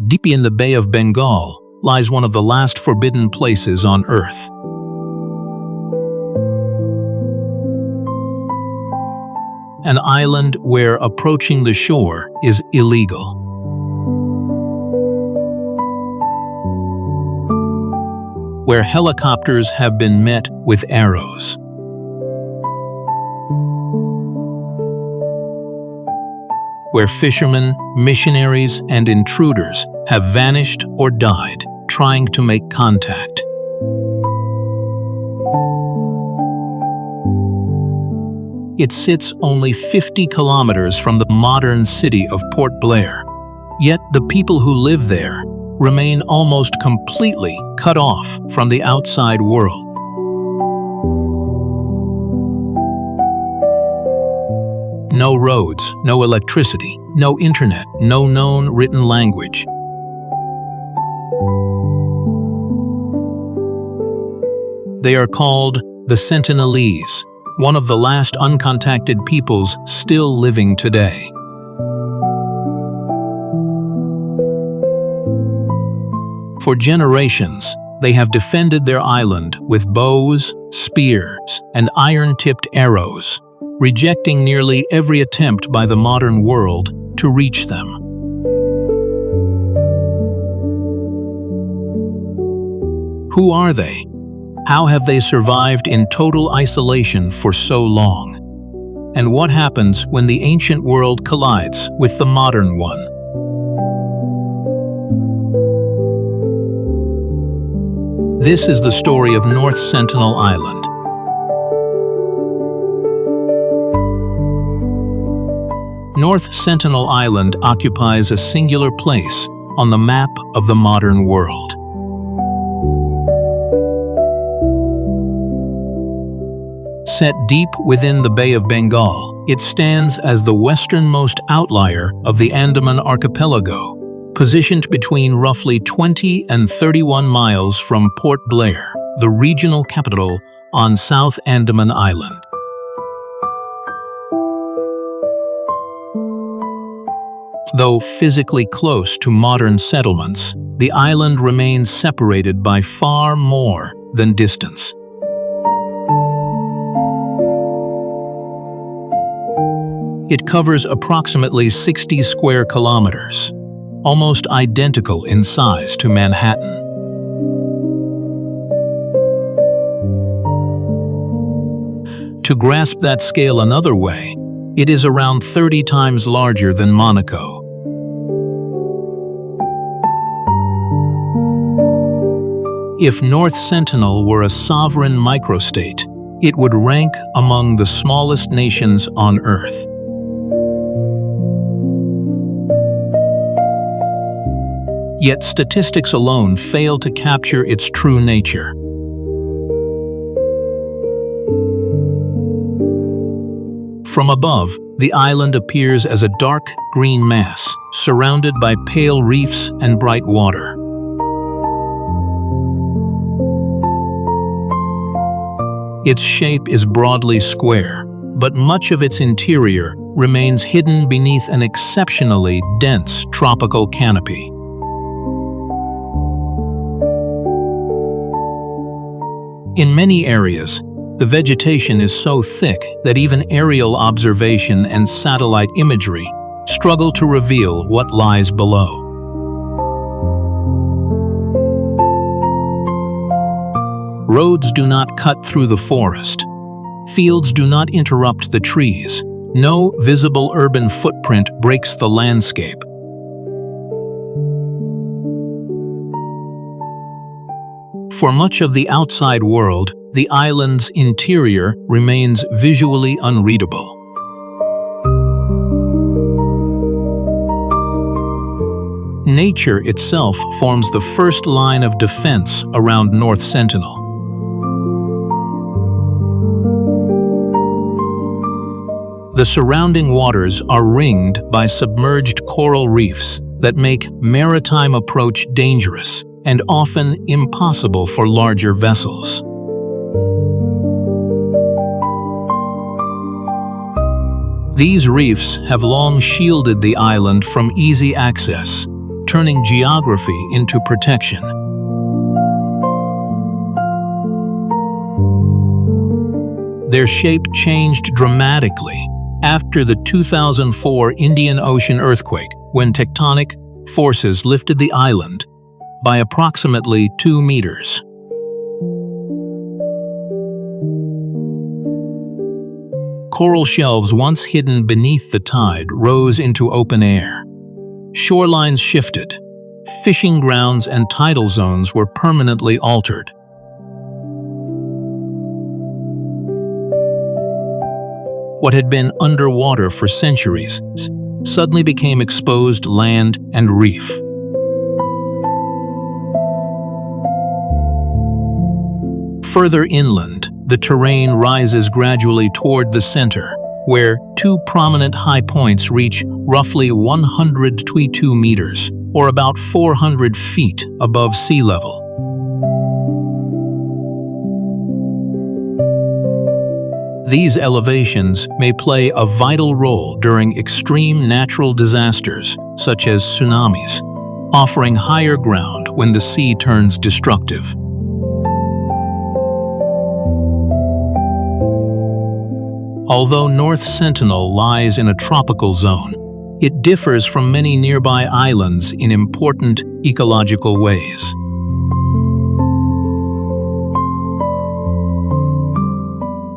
deep in the Bay of Bengal, lies one of the last forbidden places on Earth. An island where approaching the shore is illegal. Where helicopters have been met with arrows. Where fishermen, missionaries, and intruders have vanished or died trying to make contact. It sits only 50 kilometers from the modern city of Port Blair, yet the people who live there remain almost completely cut off from the outside world. No roads, no electricity, no internet, no known written language. They are called the Sentinelese, one of the last uncontacted peoples still living today. For generations, they have defended their island with bows, spears, and iron-tipped arrows, rejecting nearly every attempt by the modern world to reach them. Who are they? How have they survived in total isolation for so long? And what happens when the ancient world collides with the modern one? This is the story of North Sentinel Island. North Sentinel Island occupies a singular place on the map of the modern world. Set deep within the Bay of Bengal, it stands as the westernmost outlier of the Andaman Archipelago, positioned between roughly 20 and 31 miles from Port Blair, the regional capital on South Andaman Island. Though physically close to modern settlements, the island remains separated by far more than distance. It covers approximately 60 square kilometers, almost identical in size to Manhattan. To grasp that scale another way, it is around 30 times larger than Monaco. If North Sentinel were a sovereign microstate, it would rank among the smallest nations on Earth. Yet statistics alone fail to capture its true nature. From above, the island appears as a dark green mass, surrounded by pale reefs and bright water. Its shape is broadly square, but much of its interior remains hidden beneath an exceptionally dense tropical canopy. In many areas, the vegetation is so thick that even aerial observation and satellite imagery struggle to reveal what lies below. Roads do not cut through the forest. Fields do not interrupt the trees. No visible urban footprint breaks the landscape. For much of the outside world, the island's interior remains visually unreadable. Nature itself forms the first line of defense around North Sentinel. The surrounding waters are ringed by submerged coral reefs that make maritime approach dangerous and often impossible for larger vessels. These reefs have long shielded the island from easy access, turning geography into protection. Their shape changed dramatically after the 2004 Indian Ocean earthquake, when tectonic forces lifted the island by approximately 2 meters. Coral shelves once hidden beneath the tide rose into open air. Shorelines shifted. Fishing grounds and tidal zones were permanently altered. What had been underwater for centuries suddenly became exposed land and reef. Further inland, the terrain rises gradually toward the center, where 2 prominent high points reach roughly 122 meters, or about 400 feet above sea level. These elevations may play a vital role during extreme natural disasters, such as tsunamis, offering higher ground when the sea turns destructive. Although North Sentinel lies in a tropical zone, it differs from many nearby islands in important ecological ways.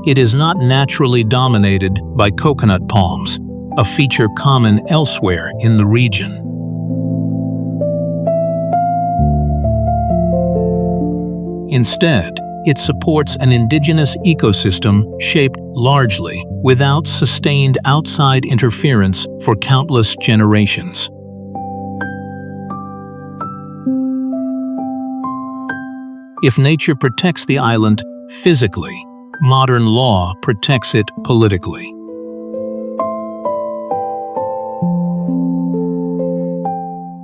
It is not naturally dominated by coconut palms, a feature common elsewhere in the region. Instead, it supports an indigenous ecosystem shaped largely without sustained outside interference for countless generations. If nature protects the island physically, modern law protects it politically.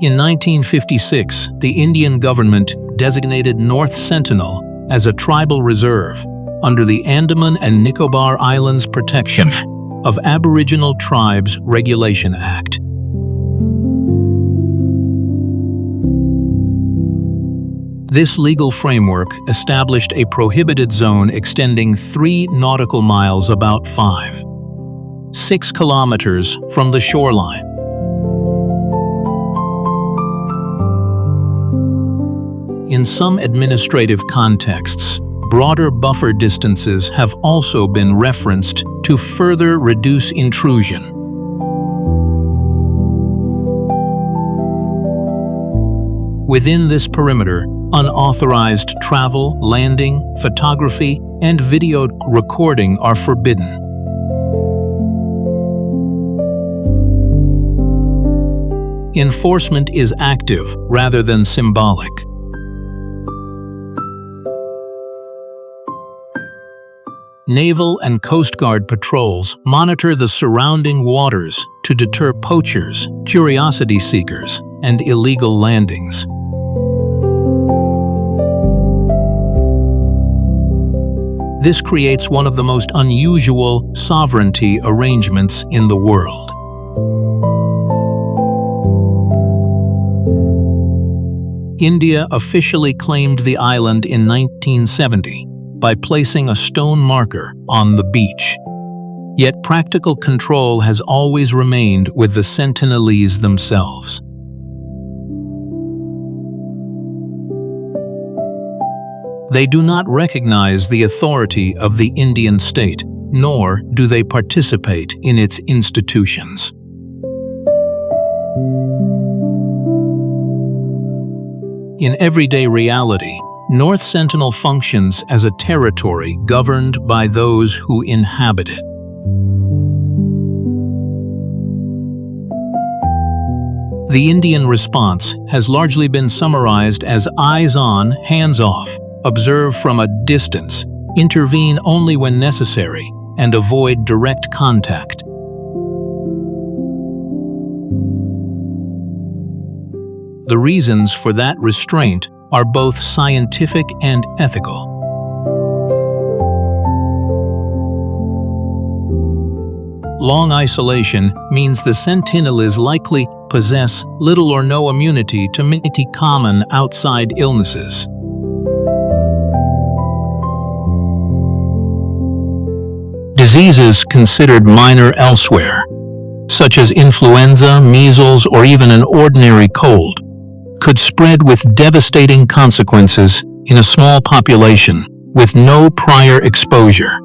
In 1956, the Indian government designated North Sentinel as a tribal reserve under the Andaman and Nicobar Islands Protection of Aboriginal Tribes Regulation Act. This legal framework established a prohibited zone extending 3 nautical miles, about 6 kilometers from the shoreline. In some administrative contexts, broader buffer distances have also been referenced to further reduce intrusion. Within this perimeter, unauthorized travel, landing, photography, and video recording are forbidden. Enforcement is active rather than symbolic. Naval and Coast Guard patrols monitor the surrounding waters to deter poachers, curiosity seekers, and illegal landings. This creates one of the most unusual sovereignty arrangements in the world. India officially claimed the island in 1970 by placing a stone marker on the beach. Yet practical control has always remained with the Sentinelese themselves. They do not recognize the authority of the Indian state, nor do they participate in its institutions. In everyday reality, North Sentinel functions as a territory governed by those who inhabit it. The Indian response has largely been summarized as eyes on, hands off, observe from a distance, intervene only when necessary, and avoid direct contact. The reasons for that restraint are both scientific and ethical. Long isolation means the Sentinelese likely possess little or no immunity to many common outside illnesses. Diseases considered minor elsewhere, such as influenza, measles, or even an ordinary cold, could spread with devastating consequences in a small population with no prior exposure.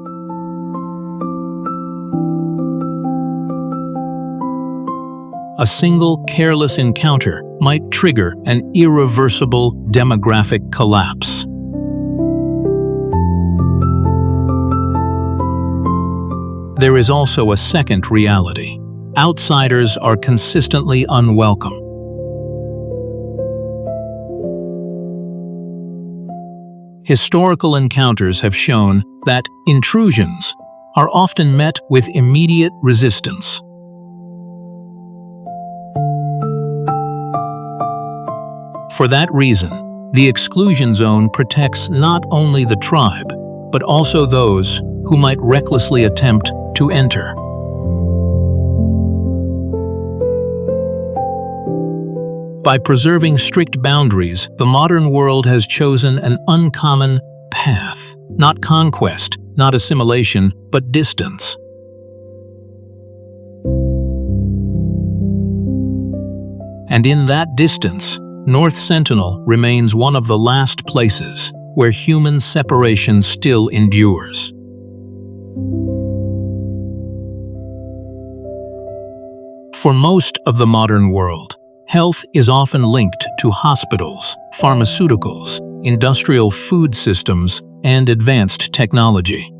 A single careless encounter might trigger an irreversible demographic collapse. There is also a second reality. Outsiders are consistently unwelcome. Historical encounters have shown that intrusions are often met with immediate resistance. For that reason, the exclusion zone protects not only the tribe, but also those who might recklessly attempt to enter. By preserving strict boundaries, the modern world has chosen an uncommon path. Not conquest, not assimilation, but distance. And in that distance, North Sentinel remains one of the last places where human separation still endures. For most of the modern world, health is often linked to hospitals, pharmaceuticals, industrial food systems, and advanced technology.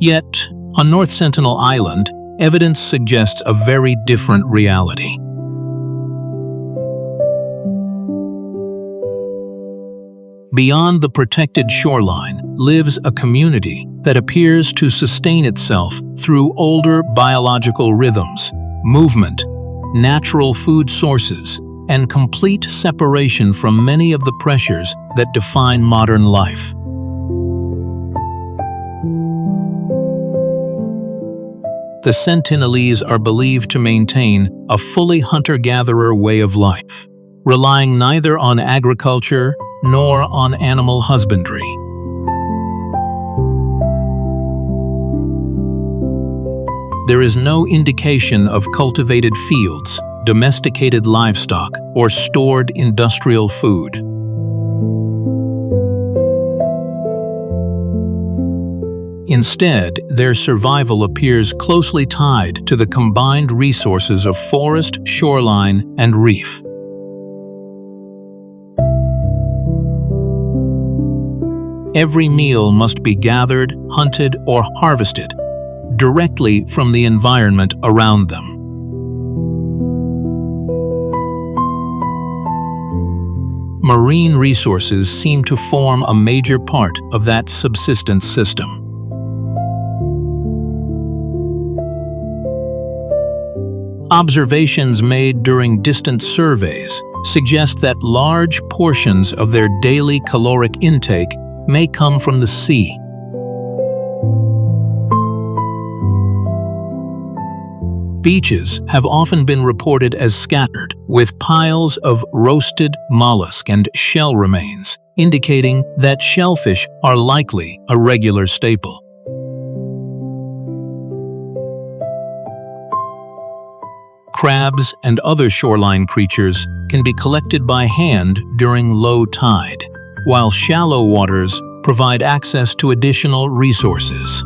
Yet, on North Sentinel Island, evidence suggests a very different reality. Beyond the protected shoreline lives a community that appears to sustain itself through older biological rhythms, movement, natural food sources, and complete separation from many of the pressures that define modern life. The Sentinelese are believed to maintain a fully hunter-gatherer way of life, relying neither on agriculture nor on animal husbandry. There is no indication of cultivated fields, domesticated livestock, or stored industrial food. Instead, their survival appears closely tied to the combined resources of forest, shoreline, and reef. Every meal must be gathered, hunted, or harvested directly from the environment around them. Marine resources seem to form a major part of that subsistence system. Observations made during distant surveys suggest that large portions of their daily caloric intake may come from the sea. Beaches have often been reported as scattered, with piles of roasted mollusk and shell remains, indicating that shellfish are likely a regular staple. Crabs and other shoreline creatures can be collected by hand during low tide, while shallow waters provide access to additional resources.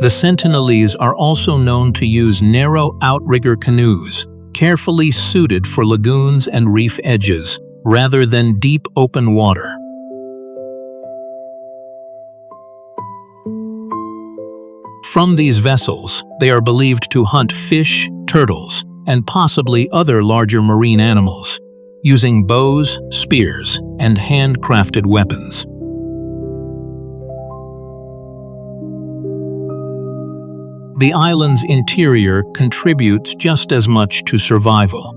The Sentinelese are also known to use narrow outrigger canoes, carefully suited for lagoons and reef edges, rather than deep open water. From these vessels, they are believed to hunt fish, turtles, and possibly other larger marine animals, using bows, spears, and handcrafted weapons. The island's interior contributes just as much to survival.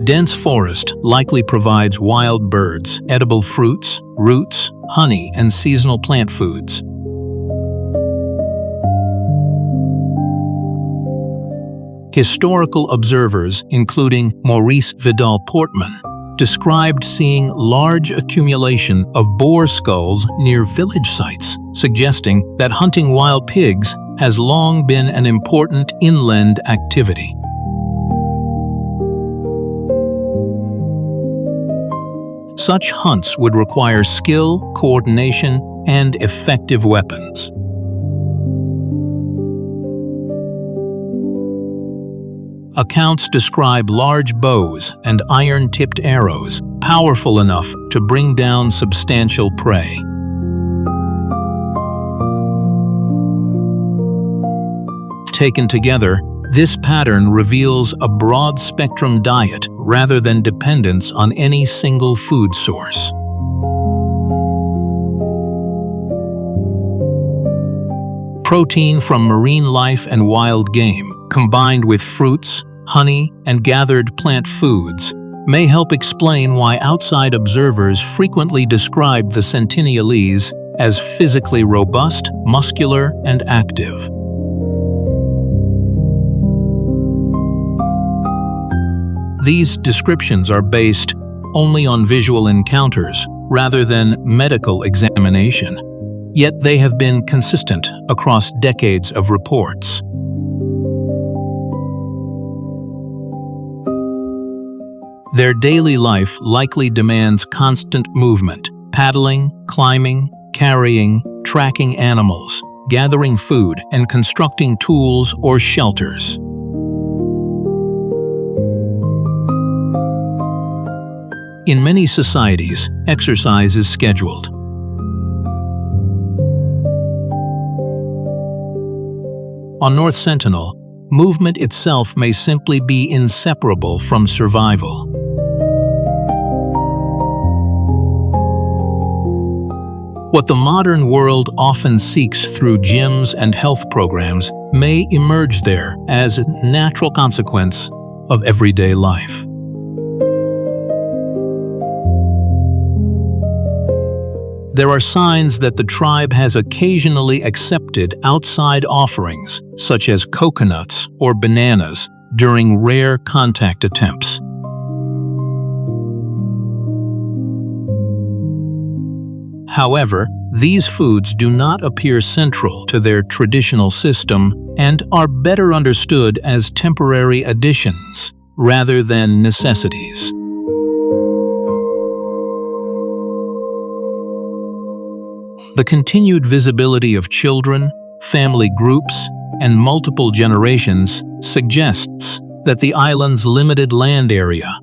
Dense forest likely provides wild birds, edible fruits, roots, honey, and seasonal plant foods. Historical observers, including Maurice Vidal Portman, described seeing large accumulation of boar skulls near village sites, suggesting that hunting wild pigs has long been an important inland activity. Such hunts would require skill, coordination, and effective weapons. Accounts describe large bows and iron-tipped arrows, powerful enough to bring down substantial prey. Taken together, this pattern reveals a broad-spectrum diet rather than dependence on any single food source. Protein from marine life and wild game, combined with fruits, honey, and gathered plant foods, may help explain why outside observers frequently describe the Sentinelese as physically robust, muscular, and active. These descriptions are based only on visual encounters rather than medical examination, yet they have been consistent across decades of reports. Their daily life likely demands constant movement, paddling, climbing, carrying, tracking animals, gathering food, and constructing tools or shelters. In many societies, exercise is scheduled. On North Sentinel, movement itself may simply be inseparable from survival. What the modern world often seeks through gyms and health programs may emerge there as a natural consequence of everyday life. There are signs that the tribe has occasionally accepted outside offerings, such as coconuts or bananas, during rare contact attempts. However, these foods do not appear central to their traditional system and are better understood as temporary additions rather than necessities. The continued visibility of children, family groups, and multiple generations suggests that the island's limited land area,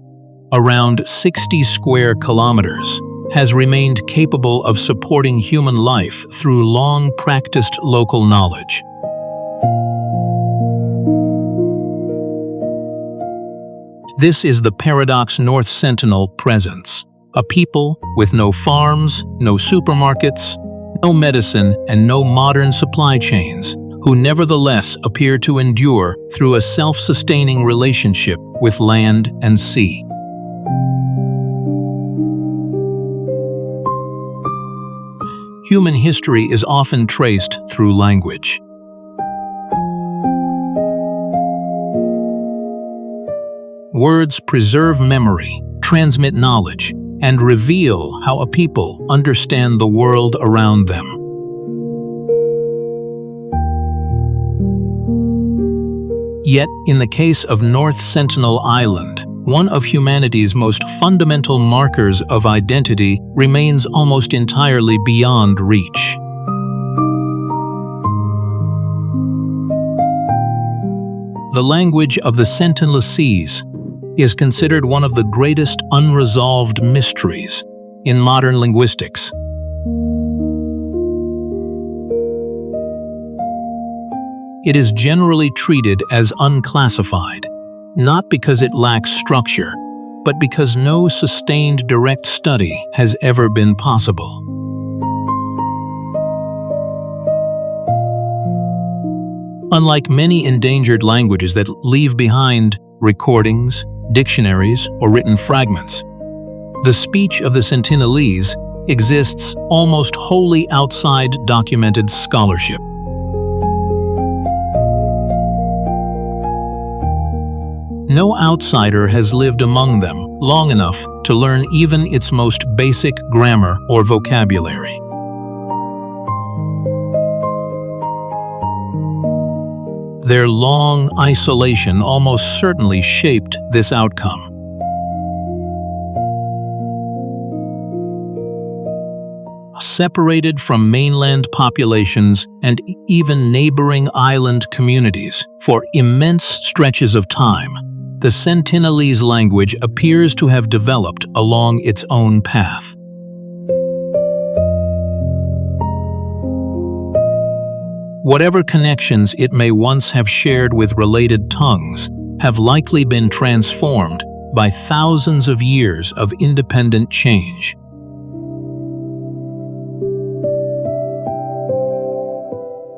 around 60 square kilometers, has remained capable of supporting human life through long-practiced local knowledge. This is the paradox North Sentinel presents: a people with no farms, no supermarkets, no medicine, and no modern supply chains, who nevertheless appear to endure through a self-sustaining relationship with land and sea. Human history is often traced through language. Words preserve memory, transmit knowledge, and reveal how a people understand the world around them. Yet, in the case of North Sentinel Island, one of humanity's most fundamental markers of identity remains almost entirely beyond reach. The language of the Sentinelese is considered one of the greatest unresolved mysteries in modern linguistics. It is generally treated as unclassified, not because it lacks structure, but because no sustained direct study has ever been possible. Unlike many endangered languages that leave behind recordings, dictionaries, or written fragments. The speech of the Sentinelese exists almost wholly outside documented scholarship. No outsider has lived among them long enough to learn even its most basic grammar or vocabulary. Their long isolation almost certainly shaped this outcome. Separated from mainland populations and even neighboring island communities for immense stretches of time, the Sentinelese language appears to have developed along its own path. Whatever connections it may once have shared with related tongues have likely been transformed by thousands of years of independent change.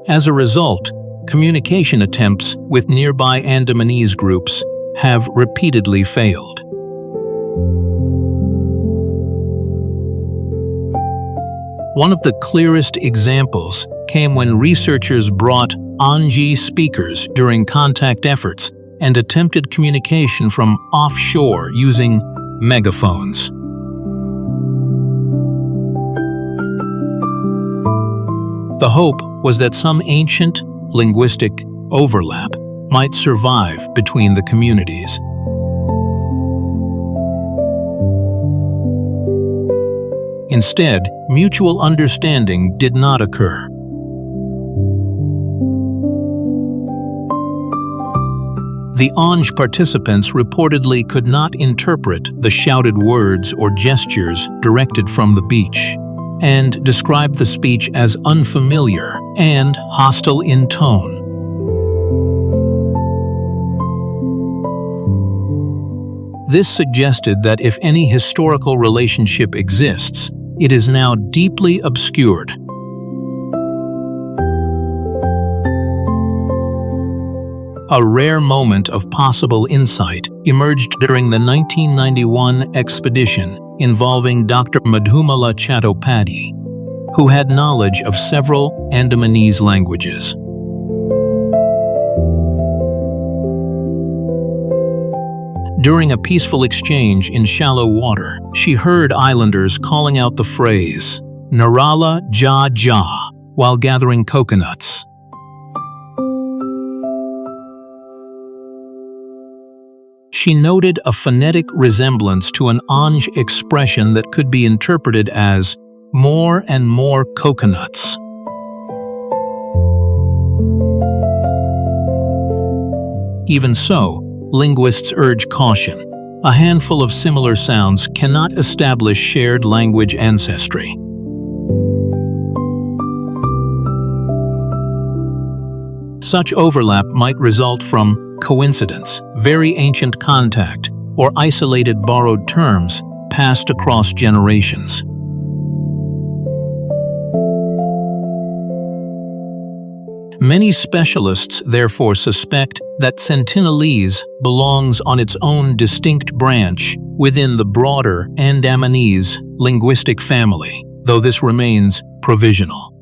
As a result, communication attempts with nearby Andamanese groups have repeatedly failed. One of the clearest examples came when researchers brought Anji speakers during contact efforts and attempted communication from offshore using megaphones. The hope was that some ancient linguistic overlap might survive between the communities. Instead, mutual understanding did not occur. The Anj participants reportedly could not interpret the shouted words or gestures directed from the beach, and described the speech as unfamiliar and hostile in tone. This suggested that if any historical relationship exists, it is now deeply obscured. A rare moment of possible insight emerged during the 1991 expedition involving Dr. Madhumala Chattopadhyay, who had knowledge of several Andamanese languages. During a peaceful exchange in shallow water, she heard islanders calling out the phrase, "Narala Ja Ja," while gathering coconuts. She noted a phonetic resemblance to an Anj expression that could be interpreted as "more and more coconuts." Even so, linguists urge caution. A handful of similar sounds cannot establish shared language ancestry. Such overlap might result from coincidence, very ancient contact, or isolated borrowed terms passed across generations. Many specialists therefore suspect that Sentinelese belongs on its own distinct branch within the broader Andamanese linguistic family, though this remains provisional.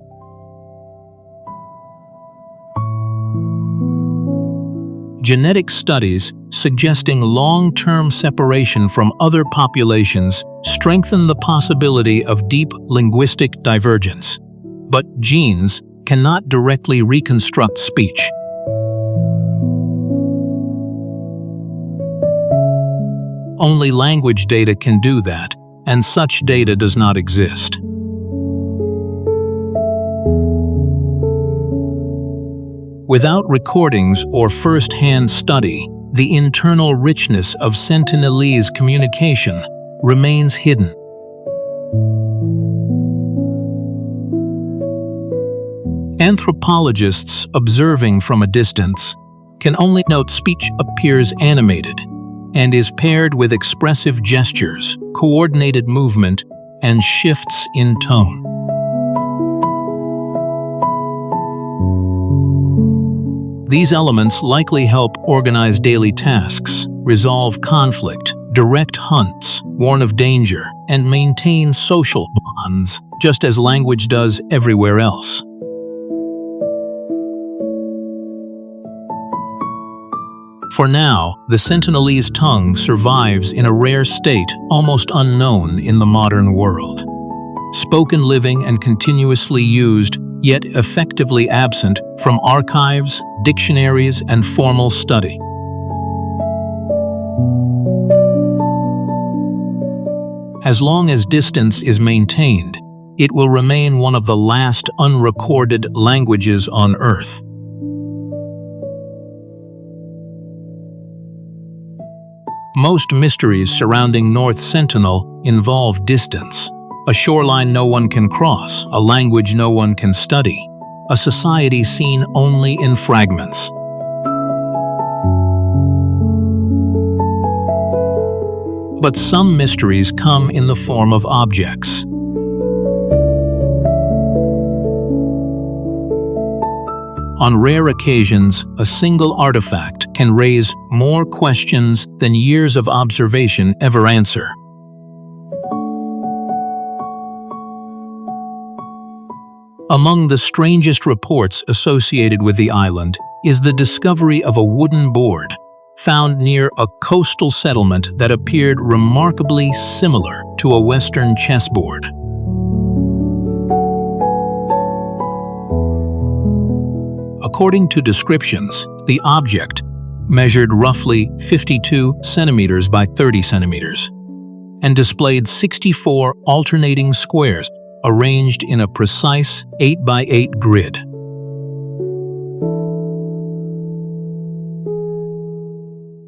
Genetic studies suggesting long-term separation from other populations strengthen the possibility of deep linguistic divergence, but genes cannot directly reconstruct speech. Only language data can do that, and such data does not exist. Without recordings or first-hand study, the internal richness of Sentinelese communication remains hidden. Anthropologists observing from a distance can only note speech appears animated and is paired with expressive gestures, coordinated movement, and shifts in tone. These elements likely help organize daily tasks, resolve conflict, direct hunts, warn of danger, and maintain social bonds, just as language does everywhere else. For now, the Sentinelese tongue survives in a rare state almost unknown in the modern world. Spoken living and continuously used, yet effectively absent from archives, dictionaries, and formal study. As long as distance is maintained, it will remain one of the last unrecorded languages on Earth. Most mysteries surrounding North Sentinel involve distance. A shoreline no one can cross, a language no one can study, a society seen only in fragments. But some mysteries come in the form of objects. On rare occasions, a single artifact can raise more questions than years of observation ever answer. Among the strangest reports associated with the island is the discovery of a wooden board found near a coastal settlement that appeared remarkably similar to a Western chessboard. According to descriptions, the object measured roughly 52 centimeters by 30 centimeters and displayed 64 alternating squares arranged in a precise 8 by 8 grid.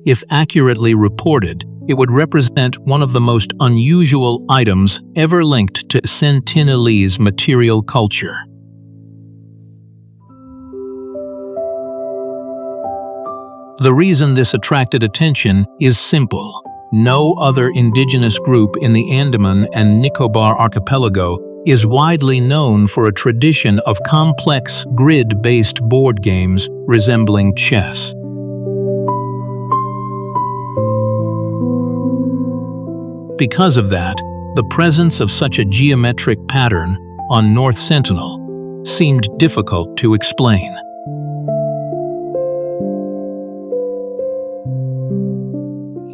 If accurately reported, it would represent one of the most unusual items ever linked to Sentinelese material culture. The reason this attracted attention is simple. No other indigenous group in the Andaman and Nicobar archipelago is widely known for a tradition of complex grid-based board games resembling chess. Because of that, the presence of such a geometric pattern on North Sentinel seemed difficult to explain.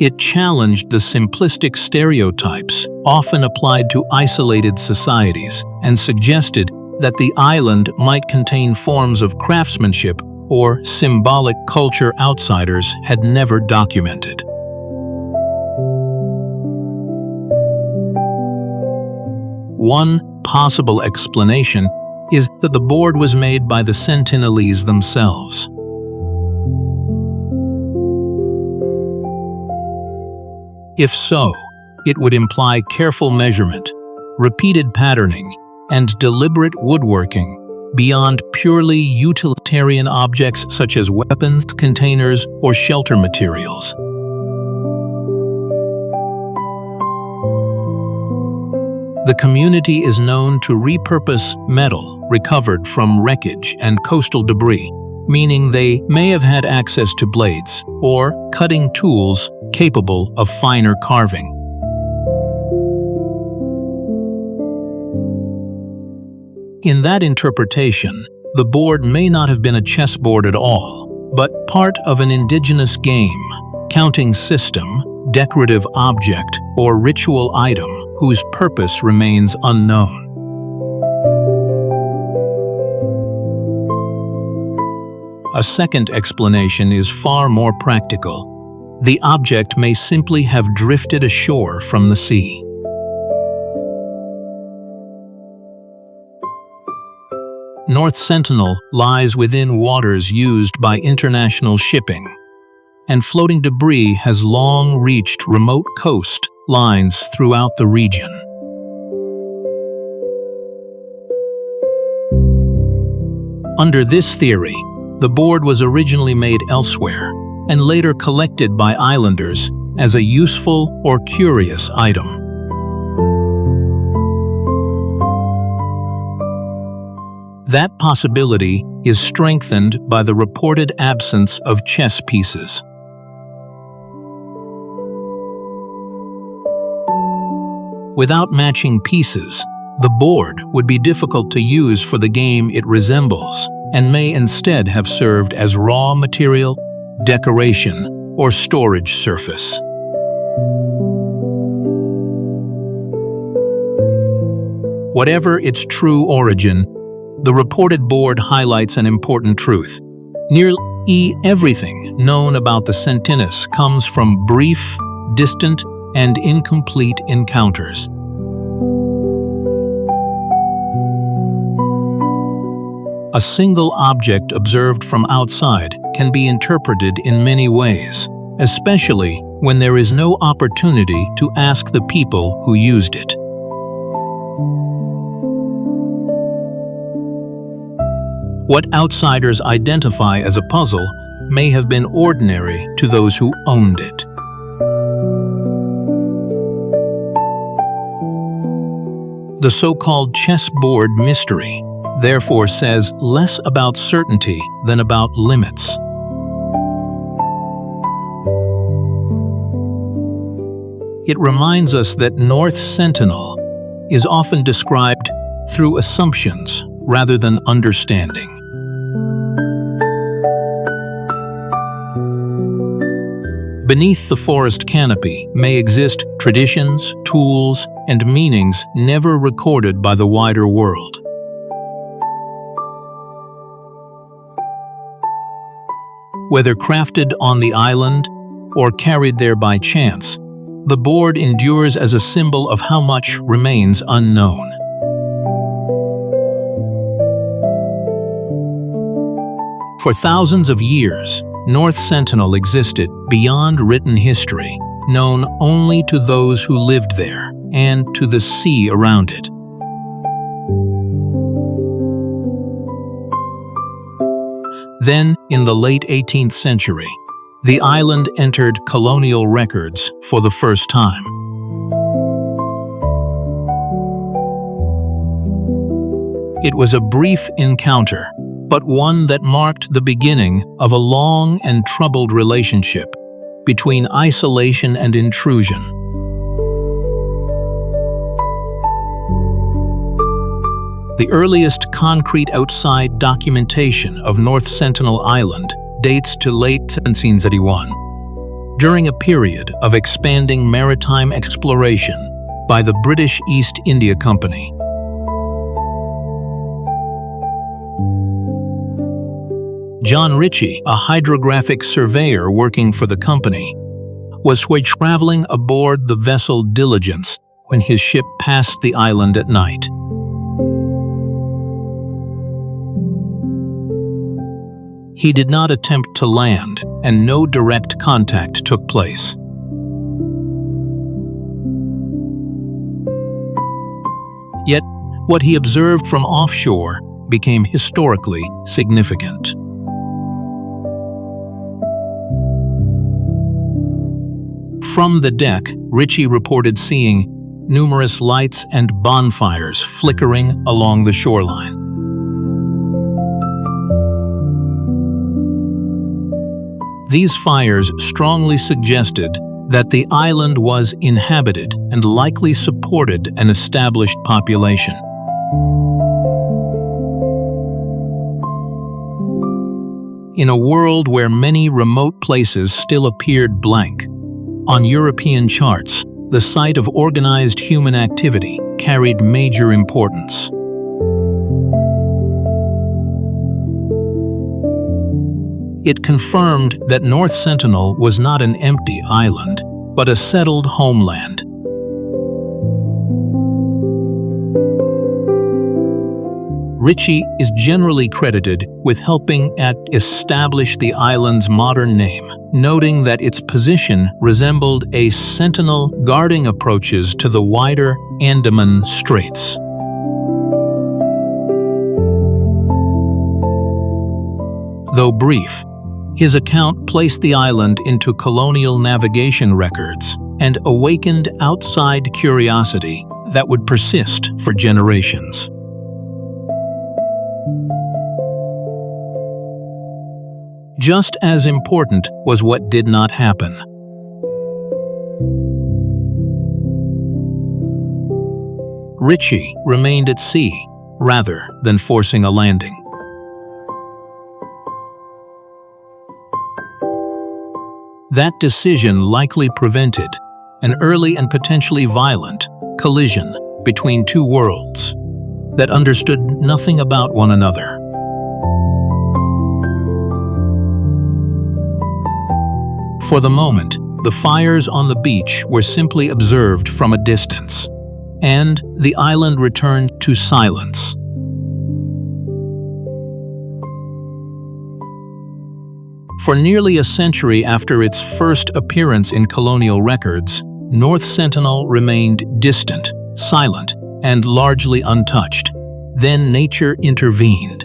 It challenged the simplistic stereotypes often applied to isolated societies and suggested that the island might contain forms of craftsmanship or symbolic culture outsiders had never documented. One possible explanation is that the board was made by the Sentinelese themselves. If so, it would imply careful measurement, repeated patterning, and deliberate woodworking beyond purely utilitarian objects such as weapons, containers, or shelter materials. The community is known to repurpose metal recovered from wreckage and coastal debris, meaning they may have had access to blades or cutting tools capable of finer carving. In that interpretation, the board may not have been a chessboard at all, but part of an indigenous game, counting system, decorative object, or ritual item whose purpose remains unknown. A second explanation is far more practical. The object may simply have drifted ashore from the sea. North Sentinel lies within waters used by international shipping, and floating debris has long reached remote coast lines throughout the region. Under this theory, the board was originally made elsewhere and later collected by islanders as a useful or curious item. That possibility is strengthened by the reported absence of chess pieces. Without matching pieces, the board would be difficult to use for the game it resembles, and may instead have served as raw material, decoration, or storage surface. Whatever its true origin, the reported board highlights an important truth. Nearly everything known about the Sentinelese comes from brief, distant, and incomplete encounters. A single object observed from outside can be interpreted in many ways, especially when there is no opportunity to ask the people who used it. What outsiders identify as a puzzle may have been ordinary to those who owned it. The so-called chessboard mystery, therefore, says less about certainty than about limits. It reminds us that North Sentinel is often described through assumptions rather than understanding. Beneath the forest canopy may exist traditions, tools, and meanings never recorded by the wider world. Whether crafted on the island or carried there by chance, the board endures as a symbol of how much remains unknown. For thousands of years, North Sentinel existed beyond written history, known only to those who lived there and to the sea around it. Then, in the late 18th century, the island entered colonial records for the first time. It was a brief encounter, but one that marked the beginning of a long and troubled relationship between isolation and intrusion. The earliest concrete outside documentation of North Sentinel Island dates to late 1781, during a period of expanding maritime exploration by the British East India Company. John Ritchie, a hydrographic surveyor working for the company, was traveling aboard the vessel Diligence when his ship passed the island at night. He did not attempt to land, and no direct contact took place. Yet, what he observed from offshore became historically significant. From the deck, Ritchie reported seeing numerous lights and bonfires flickering along the shoreline. These fires strongly suggested that the island was inhabited and likely supported an established population. In a world where many remote places still appeared blank, on European charts, the site of organized human activity carried major importance. It confirmed that North Sentinel was not an empty island, but a settled homeland. Ritchie is generally credited with helping establish the island's modern name, noting that its position resembled a sentinel guarding approaches to the wider Andaman Straits. Though brief, his account placed the island into colonial navigation records and awakened outside curiosity that would persist for generations. Just as important was what did not happen. Ritchie remained at sea rather than forcing a landing. That decision likely prevented an early and potentially violent collision between two worlds that understood nothing about one another. For the moment, the fires on the beach were simply observed from a distance, and the island returned to silence. For nearly a century after its first appearance in colonial records, North Sentinel remained distant, silent, and largely untouched. Then nature intervened.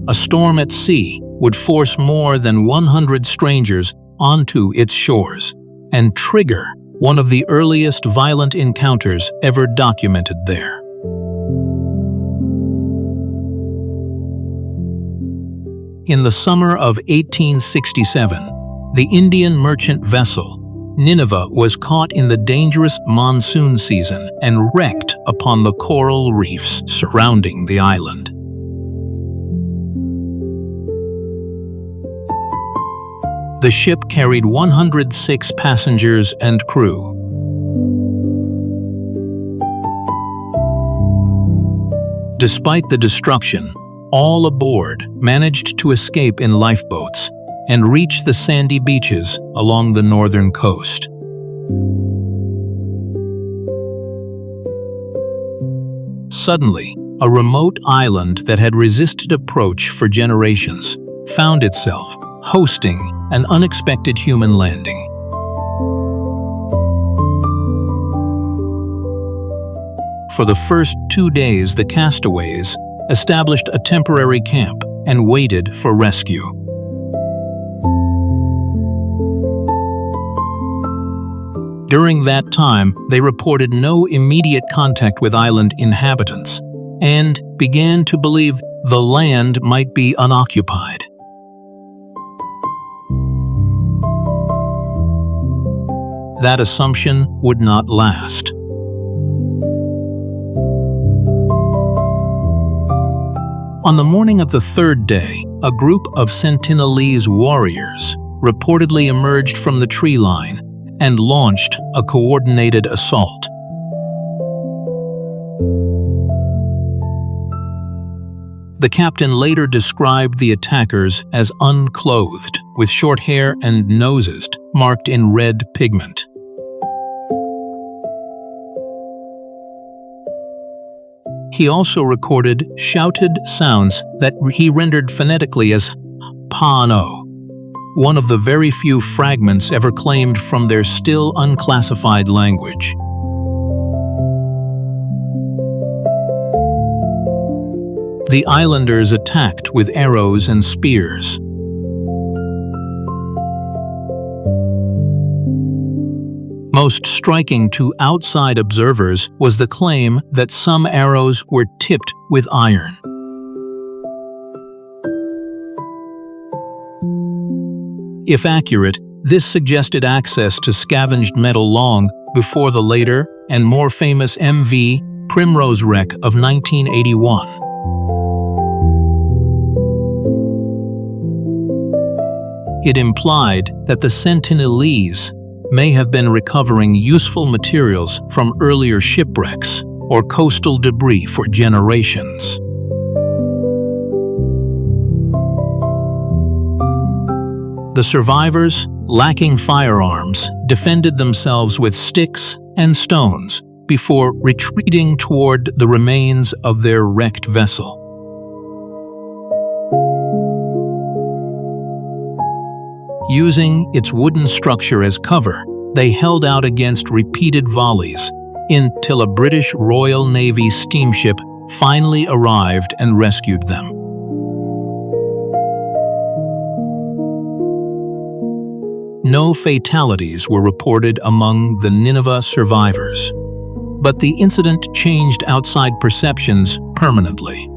A storm at sea would force more than 100 strangers onto its shores and trigger one of the earliest violent encounters ever documented there. In the summer of 1867, the Indian merchant vessel Nineveh was caught in the dangerous monsoon season and wrecked upon the coral reefs surrounding the island. The ship carried 106 passengers and crew. Despite the destruction, all aboard managed to escape in lifeboats and reach the sandy beaches along the northern coast. Suddenly, a remote island that had resisted approach for generations found itself hosting an unexpected human landing. For the first 2 days, the castaways established a temporary camp and waited for rescue. During that time, they reported no immediate contact with island inhabitants and began to believe the land might be unoccupied. That assumption would not last. On the morning of the third day, a group of Sentinelese warriors reportedly emerged from the tree line and launched a coordinated assault. The captain later described the attackers as unclothed, with short hair and noses marked in red pigment. He also recorded shouted sounds that he rendered phonetically as pa-no, one of the very few fragments ever claimed from their still unclassified language. The islanders attacked with arrows and spears. Most striking to outside observers was the claim that some arrows were tipped with iron. If accurate, this suggested access to scavenged metal long before the later and more famous MV Primrose wreck of 1981. It implied that the Sentinelese may have been recovering useful materials from earlier shipwrecks or coastal debris for generations. The survivors, lacking firearms, defended themselves with sticks and stones before retreating toward the remains of their wrecked vessel. Using its wooden structure as cover, they held out against repeated volleys until a British Royal Navy steamship finally arrived and rescued them. No fatalities were reported among the Nineveh survivors, but the incident changed outside perceptions permanently.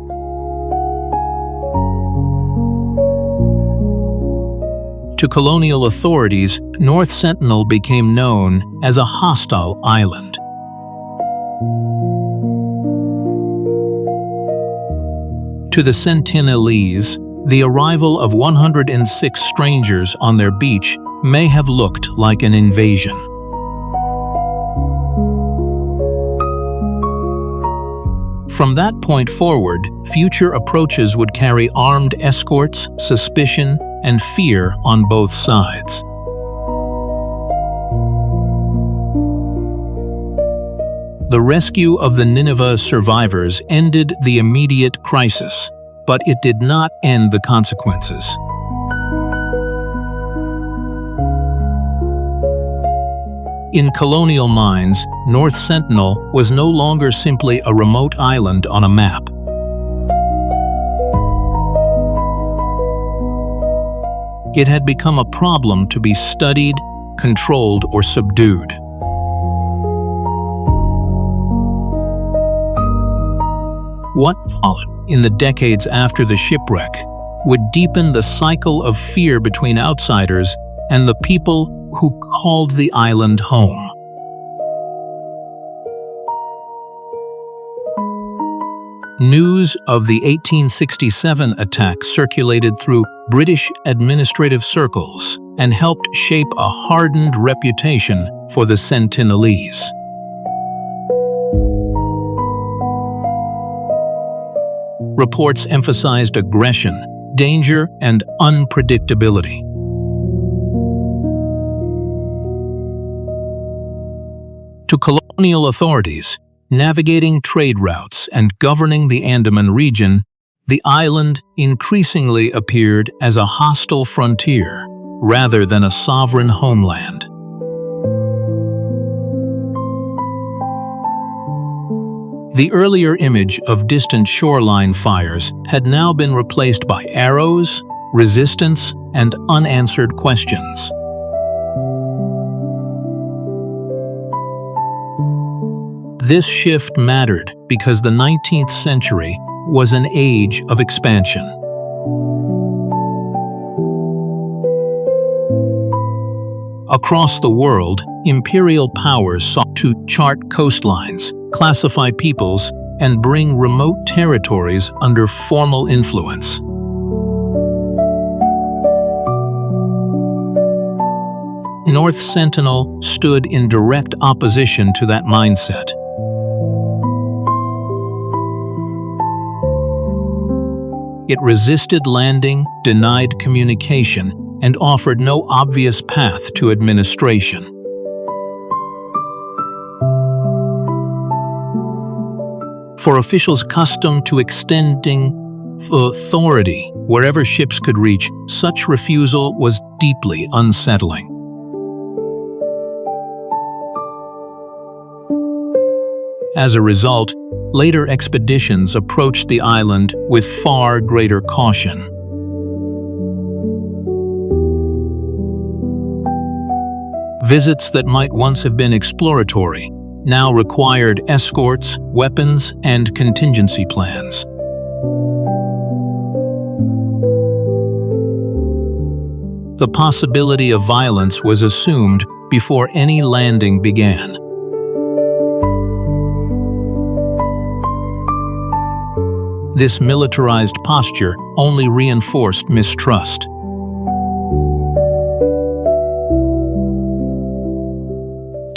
To colonial authorities, North Sentinel became known as a hostile island. To the Sentinelese, the arrival of 106 strangers on their beach may have looked like an invasion. From that point forward, future approaches would carry armed escorts, suspicion, and fear on both sides. The rescue of the Nineveh survivors ended the immediate crisis, but it did not end the consequences. In colonial minds, North Sentinel was no longer simply a remote island on a map. It had become a problem to be studied, controlled, or subdued. What followed in the decades after the shipwreck would deepen the cycle of fear between outsiders and the people who called the island home. News of the 1867 attack circulated through British administrative circles and helped shape a hardened reputation for the Sentinelese. Reports emphasized aggression, danger, and unpredictability. To colonial authorities, navigating trade routes and governing the Andaman region, the island increasingly appeared as a hostile frontier rather than a sovereign homeland. The earlier image of distant shoreline fires had now been replaced by arrows, resistance, and unanswered questions. This shift mattered because the 19th century was an age of expansion. Across the world, imperial powers sought to chart coastlines, classify peoples, and bring remote territories under formal influence. North Sentinel stood in direct opposition to that mindset. It resisted landing, denied communication, and offered no obvious path to administration. For officials accustomed to extending authority wherever ships could reach, such refusal was deeply unsettling. As a result, later expeditions approached the island with far greater caution. Visits that might once have been exploratory now required escorts, weapons, and contingency plans. The possibility of violence was assumed before any landing began. This militarized posture only reinforced mistrust.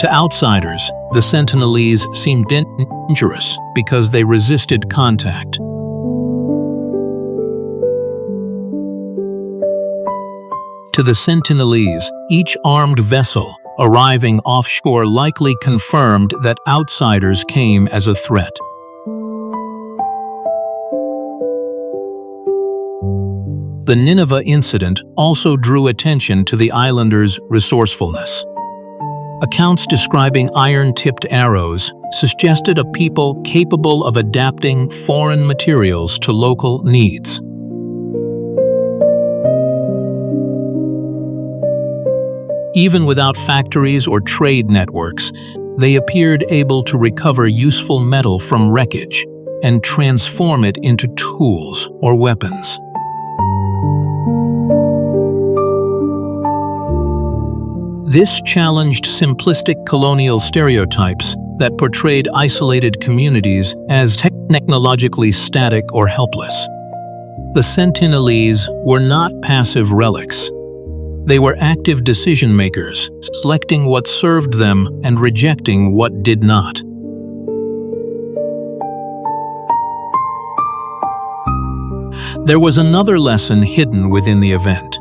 To outsiders, the Sentinelese seemed dangerous because they resisted contact. To the Sentinelese, each armed vessel arriving offshore likely confirmed that outsiders came as a threat. The Nineveh incident also drew attention to the islanders' resourcefulness. Accounts describing iron-tipped arrows suggested a people capable of adapting foreign materials to local needs. Even without factories or trade networks, they appeared able to recover useful metal from wreckage and transform it into tools or weapons. This challenged simplistic colonial stereotypes that portrayed isolated communities as technologically static or helpless. The Sentinelese were not passive relics. They were active decision-makers, selecting what served them and rejecting what did not. There was another lesson hidden within the event.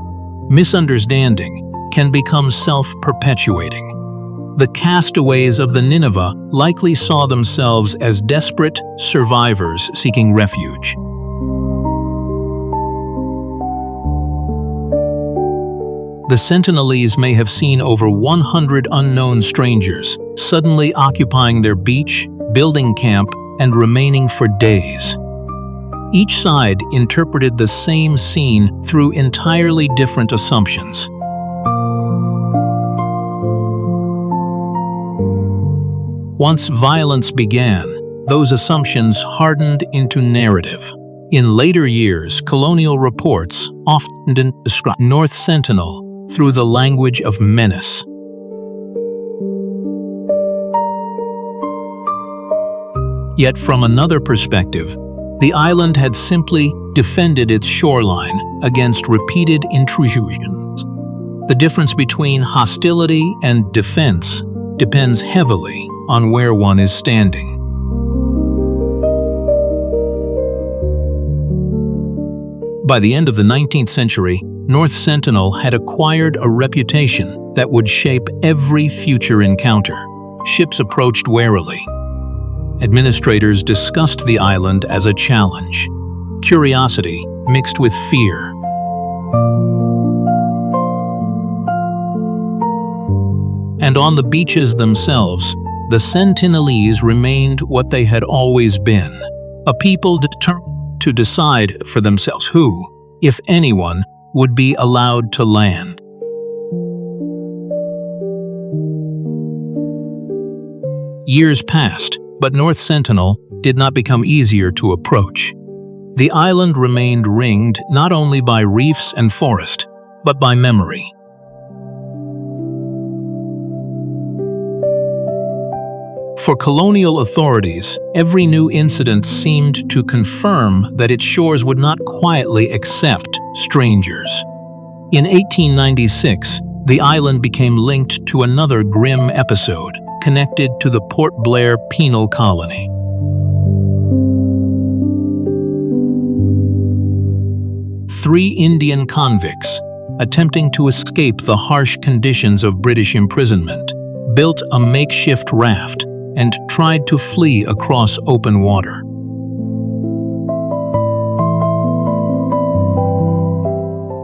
Misunderstanding can become self-perpetuating. The castaways of the Nineveh likely saw themselves as desperate survivors seeking refuge. The Sentinelese may have seen over 100 unknown strangers, suddenly occupying their beach, building camp, and remaining for days. Each side interpreted the same scene through entirely different assumptions. Once violence began, those assumptions hardened into narrative. In later years, colonial reports often described North Sentinel through the language of menace. Yet from another perspective, the island had simply defended its shoreline against repeated intrusions. The difference between hostility and defense depends heavily on where one is standing. By the end of the 19th century, North Sentinel had acquired a reputation that would shape every future encounter. Ships approached warily. Administrators discussed the island as a challenge, curiosity mixed with fear. And on the beaches themselves, the Sentinelese remained what they had always been, a people determined to decide for themselves who, if anyone, would be allowed to land. Years passed, but North Sentinel did not become easier to approach. The island remained ringed not only by reefs and forest, but by memory. For colonial authorities, every new incident seemed to confirm that its shores would not quietly accept strangers. In 1896, the island became linked to another grim episode, connected to the Port Blair penal colony. Three Indian convicts, attempting to escape the harsh conditions of British imprisonment, built a makeshift raft and tried to flee across open water.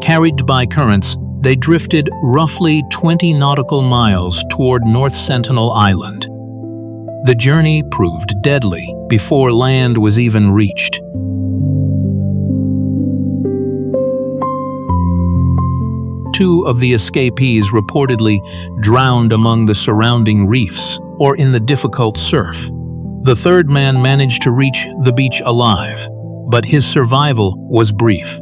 Carried by currents, they drifted roughly 20 nautical miles toward North Sentinel Island. The journey proved deadly before land was even reached. Two of the escapees reportedly drowned among the surrounding reefs or in the difficult surf. The third man managed to reach the beach alive, but his survival was brief.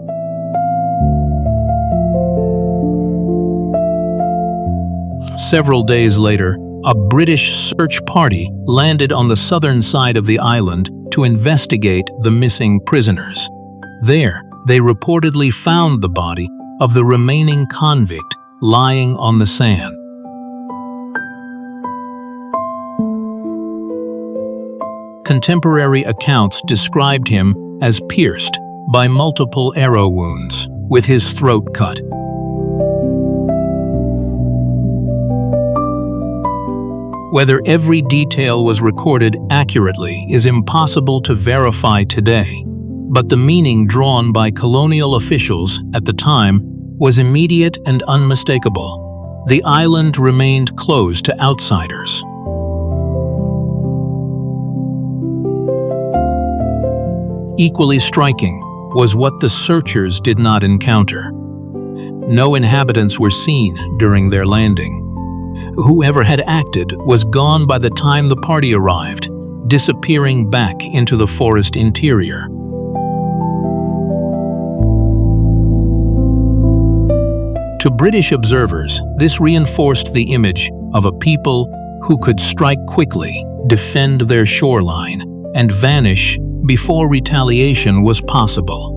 Several days later, a British search party landed on the southern side of the island to investigate the missing prisoners. There, they reportedly found the body of the remaining convict lying on the sand. Contemporary accounts described him as pierced by multiple arrow wounds, with his throat cut. Whether every detail was recorded accurately is impossible to verify today, but the meaning drawn by colonial officials at the time was immediate and unmistakable. The island remained closed to outsiders. Equally striking was what the searchers did not encounter. No inhabitants were seen during their landing. Whoever had acted was gone by the time the party arrived, disappearing back into the forest interior. To British observers, this reinforced the image of a people who could strike quickly, defend their shoreline, and vanish before retaliation was possible.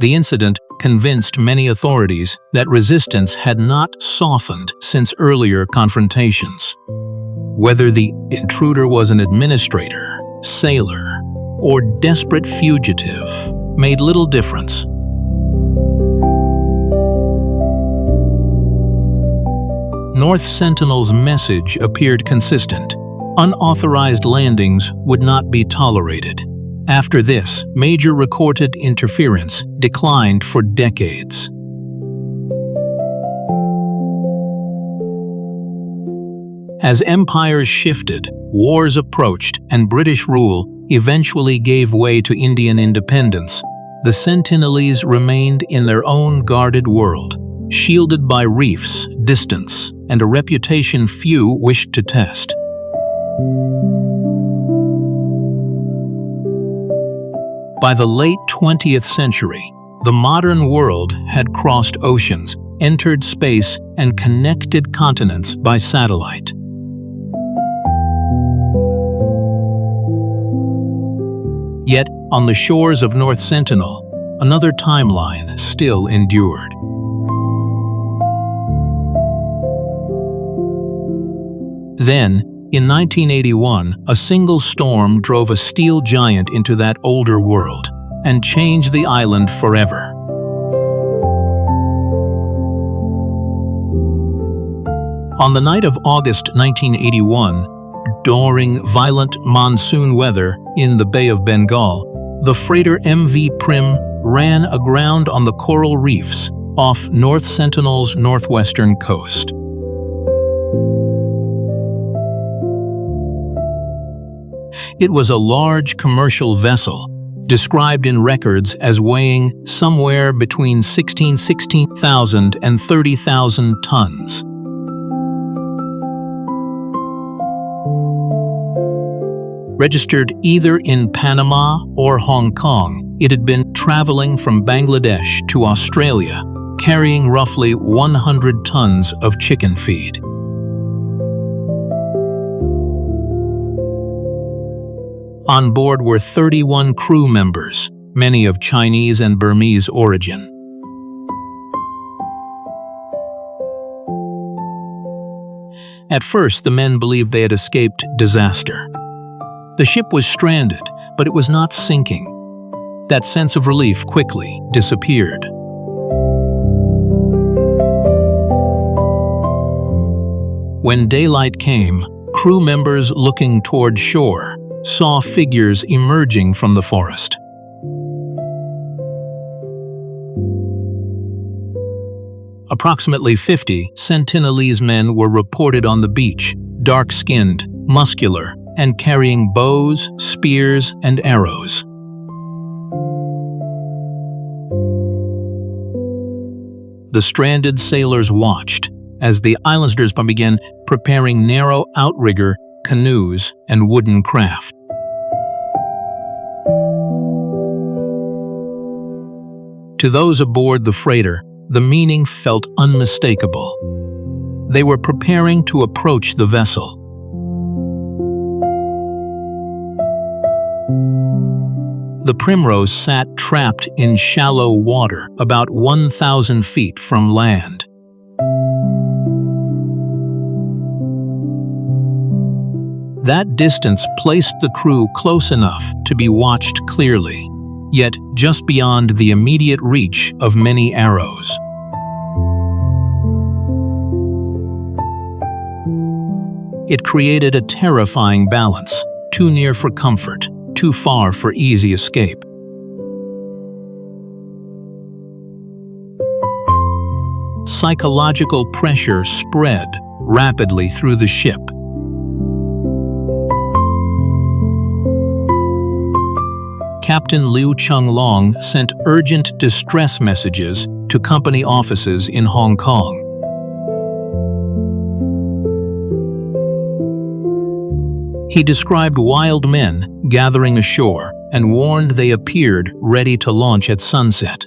The incident convinced many authorities that resistance had not softened since earlier confrontations. Whether the intruder was an administrator, sailor, or desperate fugitive made little difference. North Sentinel's message appeared consistent. Unauthorized landings would not be tolerated. After this, major recorded interference declined for decades. As empires shifted, wars approached, and British rule eventually gave way to Indian independence, the Sentinelese remained in their own guarded world, shielded by reefs, distance, and a reputation few wished to test. By the late 20th century, the modern world had crossed oceans, entered space, and connected continents by satellite. Yet, on the shores of North Sentinel, another timeline still endured. Then, in 1981, a single storm drove a steel giant into that older world and changed the island forever. On the night of August 1981, during violent monsoon weather in the Bay of Bengal, the freighter MV Prim ran aground on the coral reefs off North Sentinel's northwestern coast. It was a large commercial vessel, described in records as weighing somewhere between 16,000 and 30,000 tons. Registered either in Panama or Hong Kong, it had been traveling from Bangladesh to Australia, carrying roughly 100 tons of chicken feed. On board were 31 crew members, many of Chinese and Burmese origin. At first, the men believed they had escaped disaster. The ship was stranded, but it was not sinking. That sense of relief quickly disappeared. When daylight came, crew members looking toward shore saw figures emerging from the forest. Approximately 50 Sentinelese men were reported on the beach, dark-skinned, muscular, and carrying bows, spears, and arrows. The stranded sailors watched as the islanders began preparing narrow outrigger, canoes, and wooden craft. To those aboard the freighter, the meaning felt unmistakable. They were preparing to approach the vessel. The Primrose sat trapped in shallow water about 1,000 feet from land. That distance placed the crew close enough to be watched clearly, yet just beyond the immediate reach of many arrows. It created a terrifying balance, too near for comfort, too far for easy escape. Psychological pressure spread rapidly through the ship. Captain Liu Chung-long sent urgent distress messages to company offices in Hong Kong. He described wild men gathering ashore, and warned they appeared ready to launch at sunset.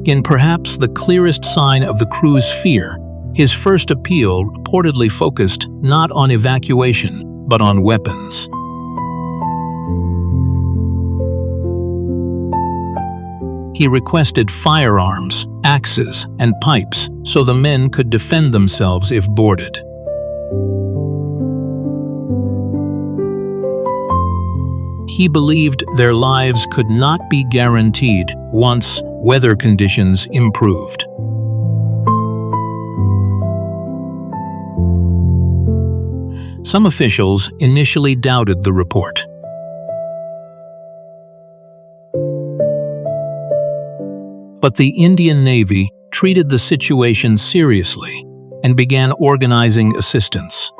In perhaps the clearest sign of the crew's fear, his first appeal reportedly focused not on evacuation, but on weapons. He requested firearms, axes, and pipes so the men could defend themselves if boarded. He believed their lives could not be guaranteed once weather conditions improved. Some officials initially doubted the report. But the Indian Navy treated the situation seriously and began organizing assistance.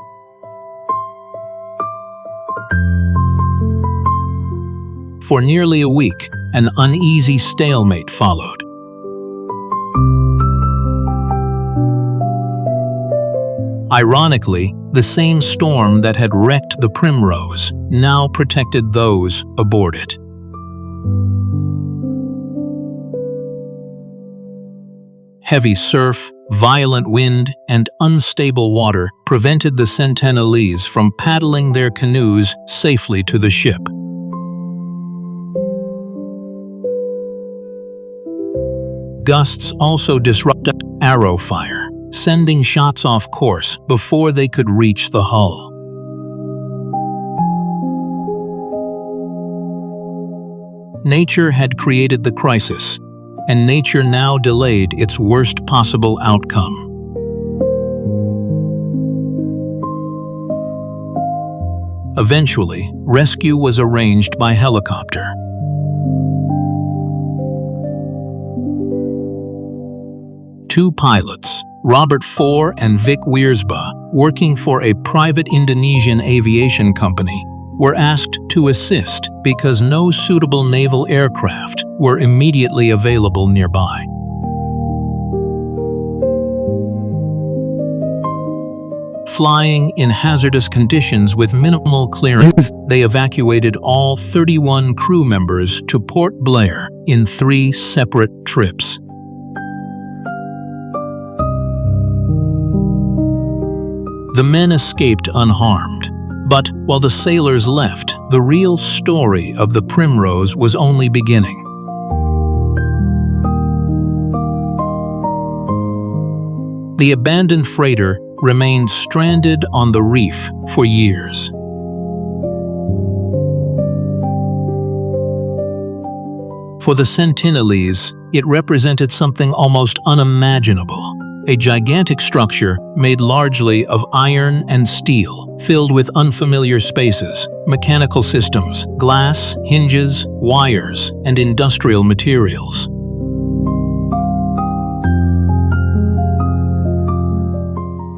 For nearly a week, an uneasy stalemate followed. Ironically, the same storm that had wrecked the Primrose now protected those aboard it. Heavy surf, violent wind, and unstable water prevented the Sentinelese from paddling their canoes safely to the ship. Gusts also disrupted arrow fire, sending shots off course before they could reach the hull. Nature had created the crisis, and nature now delayed its worst possible outcome. Eventually, rescue was arranged by helicopter. Two pilots, Robert Four and Vic Wiersba, working for a private Indonesian aviation company, were asked to assist because no suitable naval aircraft were immediately available nearby. Flying in hazardous conditions with minimal clearance, they evacuated all 31 crew members to Port Blair in 3 separate trips. The men escaped unharmed, but while the sailors left, the real story of the Primrose was only beginning. The abandoned freighter remained stranded on the reef for years. For the Sentinelese, it represented something almost unimaginable. A gigantic structure made largely of iron and steel, filled with unfamiliar spaces, mechanical systems, glass, hinges, wires, and industrial materials.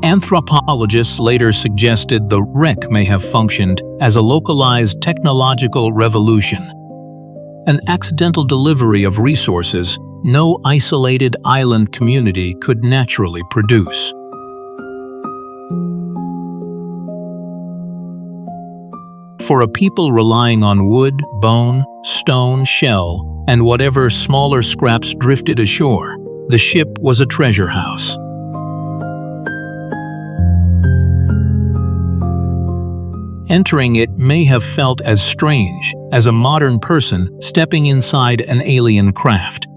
Anthropologists later suggested the wreck may have functioned as a localized technological revolution, an accidental delivery of resources no isolated island community could naturally produce. For a people relying on wood, bone, stone, shell, and whatever smaller scraps drifted ashore, the ship was a treasure house. Entering it may have felt as strange as a modern person stepping inside an alien craft.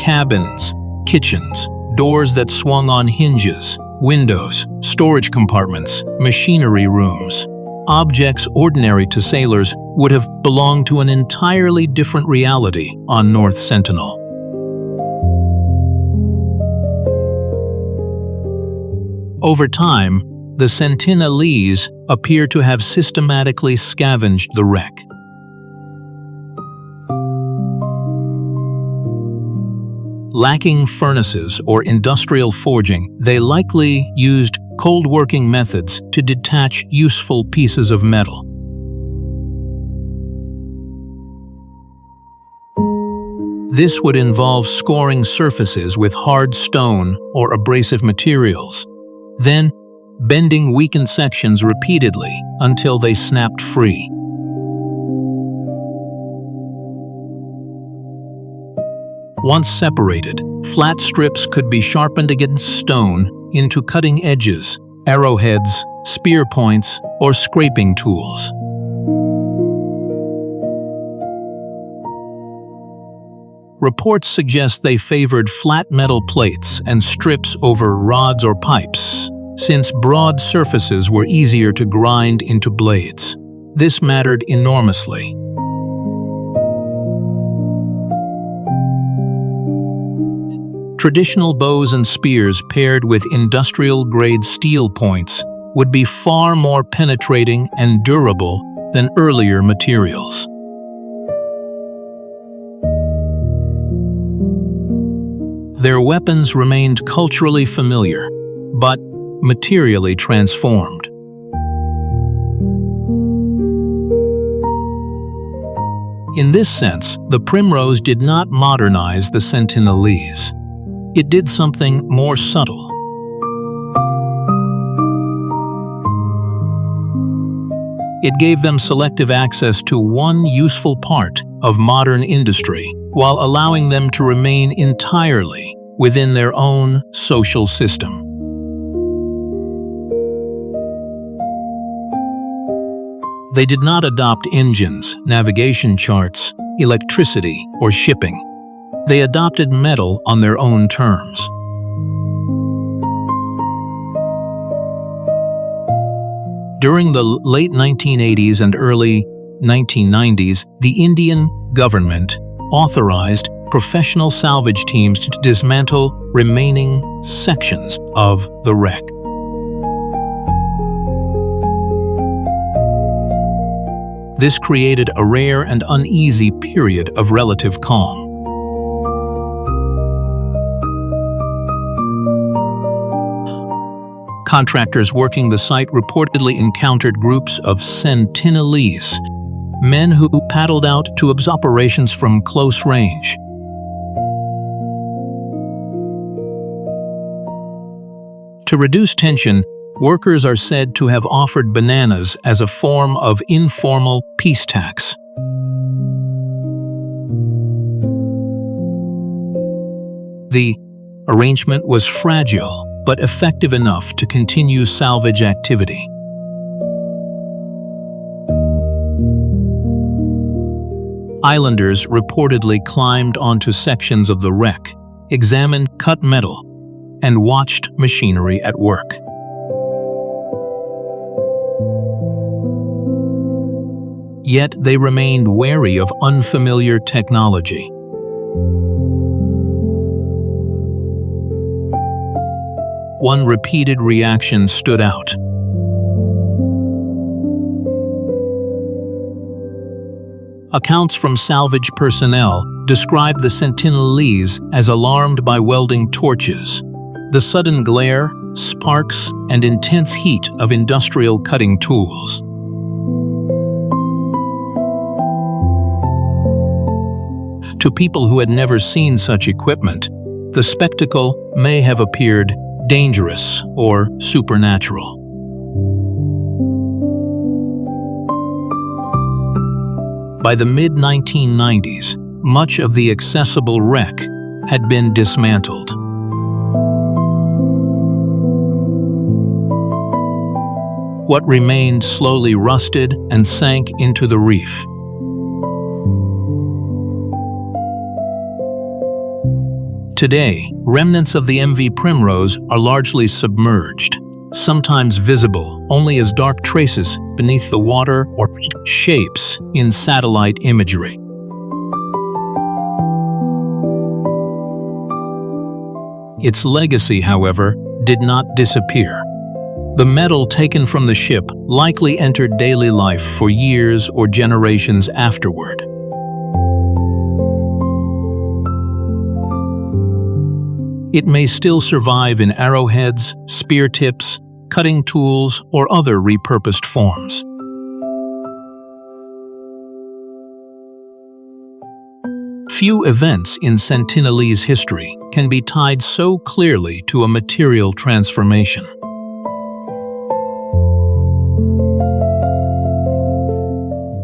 Cabins, kitchens, doors that swung on hinges, windows, storage compartments, machinery rooms. Objects ordinary to sailors would have belonged to an entirely different reality on North Sentinel. Over time, the Sentinelese appear to have systematically scavenged the wreck. Lacking furnaces or industrial forging, they likely used cold-working methods to detach useful pieces of metal. This would involve scoring surfaces with hard stone or abrasive materials, then bending weakened sections repeatedly until they snapped free. Once separated, flat strips could be sharpened against stone into cutting edges, arrowheads, spear points, or scraping tools. Reports suggest they favored flat metal plates and strips over rods or pipes, since broad surfaces were easier to grind into blades. This mattered enormously. Traditional bows and spears paired with industrial-grade steel points would be far more penetrating and durable than earlier materials. Their weapons remained culturally familiar, but materially transformed. In this sense, the Primrose did not modernize the Sentinelese. It did something more subtle. It gave them selective access to one useful part of modern industry, while allowing them to remain entirely within their own social system. They did not adopt engines, navigation charts, electricity, or shipping. They adopted metal on their own terms. During the late 1980s and early 1990s, the Indian government authorized professional salvage teams to dismantle remaining sections of the wreck. This created a rare and uneasy period of relative calm. Contractors working the site reportedly encountered groups of Sentinelese, men who paddled out to observe operations from close range. To reduce tension, workers are said to have offered bananas as a form of informal peace tax. The arrangement was fragile, but effective enough to continue salvage activity. Islanders reportedly climbed onto sections of the wreck, examined cut metal, and watched machinery at work. Yet they remained wary of unfamiliar technology. One repeated reaction stood out. Accounts from salvage personnel described the Sentinelese as alarmed by welding torches, the sudden glare, sparks, and intense heat of industrial cutting tools. To people who had never seen such equipment, the spectacle may have appeared dangerous or supernatural. By the mid-1990s, much of the accessible wreck had been dismantled. What remained slowly rusted and sank into the reef. Today, remnants of the MV Primrose are largely submerged, sometimes visible only as dark traces beneath the water or shapes in satellite imagery. Its legacy, however, did not disappear. The metal taken from the ship likely entered daily life for years or generations afterward. It may still survive in arrowheads, spear tips, cutting tools, or other repurposed forms. Few events in Sentinelese history can be tied so clearly to a material transformation.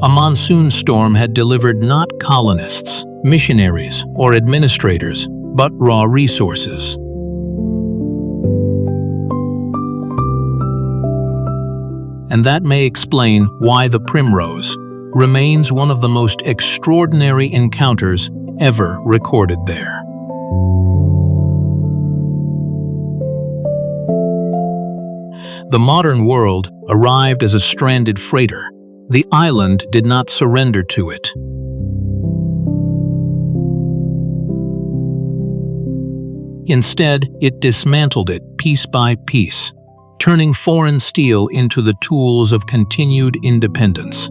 A monsoon storm had delivered not colonists, missionaries, or administrators, but raw resources. And that may explain why the primrose remains one of the most extraordinary encounters ever recorded there. The modern world arrived as a stranded freighter. The island did not surrender to it. Instead, it dismantled it piece by piece, turning foreign steel into the tools of continued independence.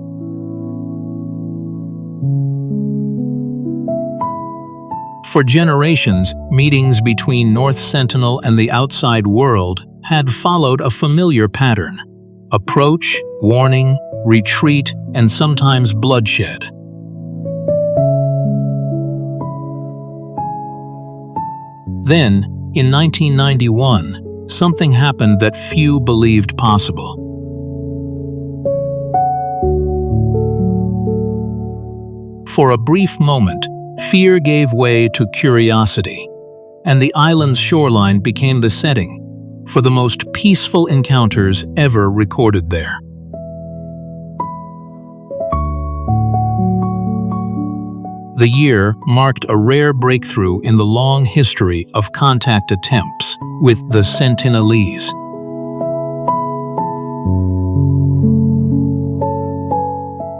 For generations, meetings between North Sentinel and the outside world had followed a familiar pattern: approach, warning, retreat, and sometimes bloodshed. Then, in 1991, something happened that few believed possible. For a brief moment, fear gave way to curiosity, and the island's shoreline became the setting for the most peaceful encounters ever recorded there. The year marked a rare breakthrough in the long history of contact attempts with the Sentinelese.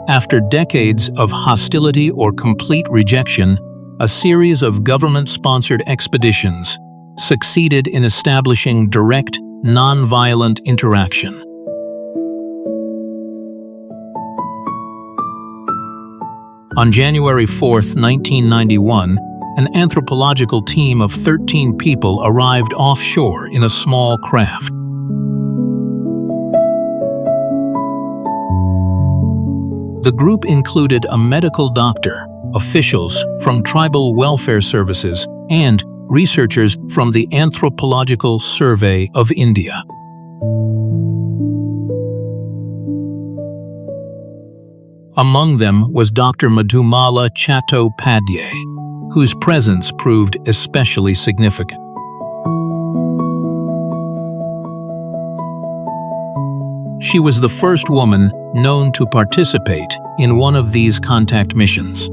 After decades of hostility or complete rejection, a series of government-sponsored expeditions succeeded in establishing direct, non-violent interaction. On January 4, 1991, an anthropological team of 13 people arrived offshore in a small craft. The group included a medical doctor, officials from tribal welfare services, and researchers from the Anthropological Survey of India. Among them was Dr. Madhumala Chattopadhyay, whose presence proved especially significant. She was the first woman known to participate in one of these contact missions.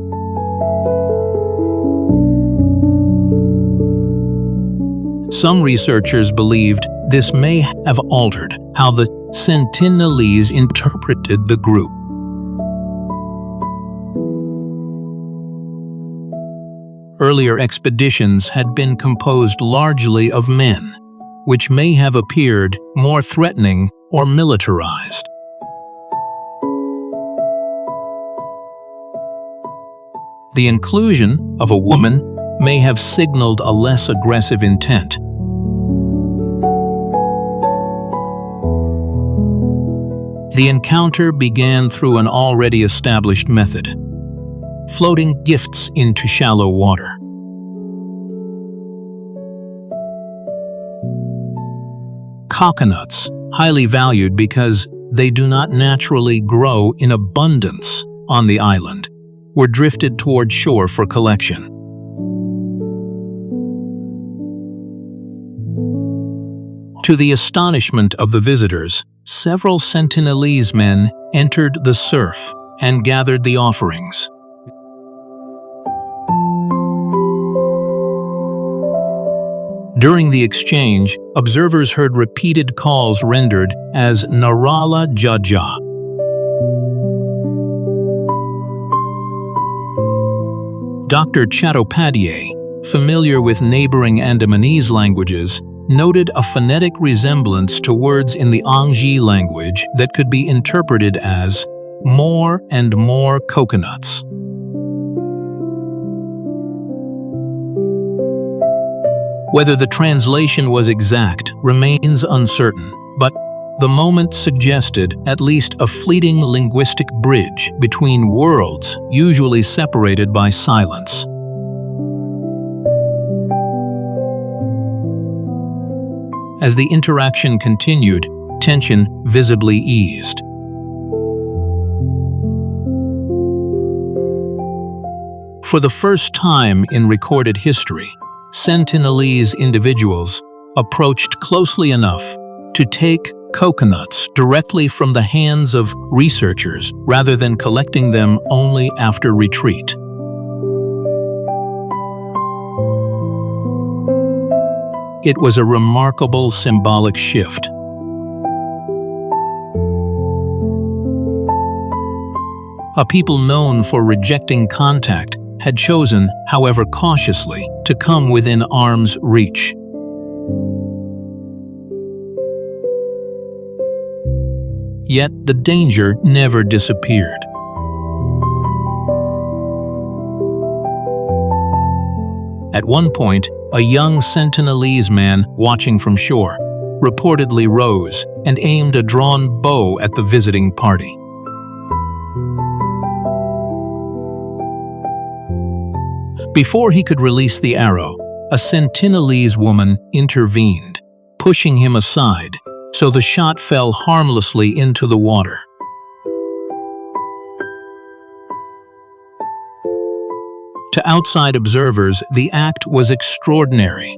Some researchers believed this may have altered how the Sentinelese interpreted the group. Earlier expeditions had been composed largely of men, which may have appeared more threatening or militarized. The inclusion of a woman may have signaled a less aggressive intent. The encounter began through an already established method: floating gifts into shallow water. Coconuts, highly valued because they do not naturally grow in abundance on the island, were drifted toward shore for collection. To the astonishment of the visitors, several Sentinelese men entered the surf and gathered the offerings. During the exchange, observers heard repeated calls rendered as Narala Jaja. Dr. Chattopadhyay, familiar with neighboring Andamanese languages, noted a phonetic resemblance to words in the Angji language that could be interpreted as more and more coconuts. Whether the translation was exact remains uncertain, but the moment suggested at least a fleeting linguistic bridge between worlds usually separated by silence. As the interaction continued, tension visibly eased. For the first time in recorded history, Sentinelese individuals approached closely enough to take coconuts directly from the hands of researchers rather than collecting them only after retreat. It was a remarkable symbolic shift. A people known for rejecting contact had chosen, however cautiously, to come within arm's reach. Yet the danger never disappeared. At one point, a young Sentinelese man watching from shore reportedly rose and aimed a drawn bow at the visiting party. Before he could release the arrow, a Sentinelese woman intervened, pushing him aside, so the shot fell harmlessly into the water. To outside observers, the act was extraordinary.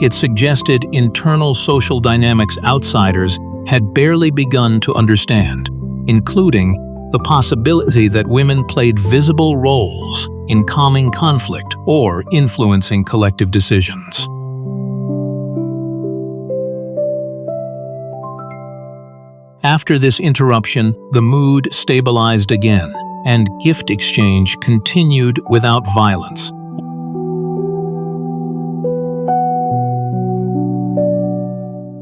It suggested internal social dynamics outsiders had barely begun to understand, including the possibility that women played visible roles in calming conflict or influencing collective decisions. After this interruption, the mood stabilized again, and gift exchange continued without violence.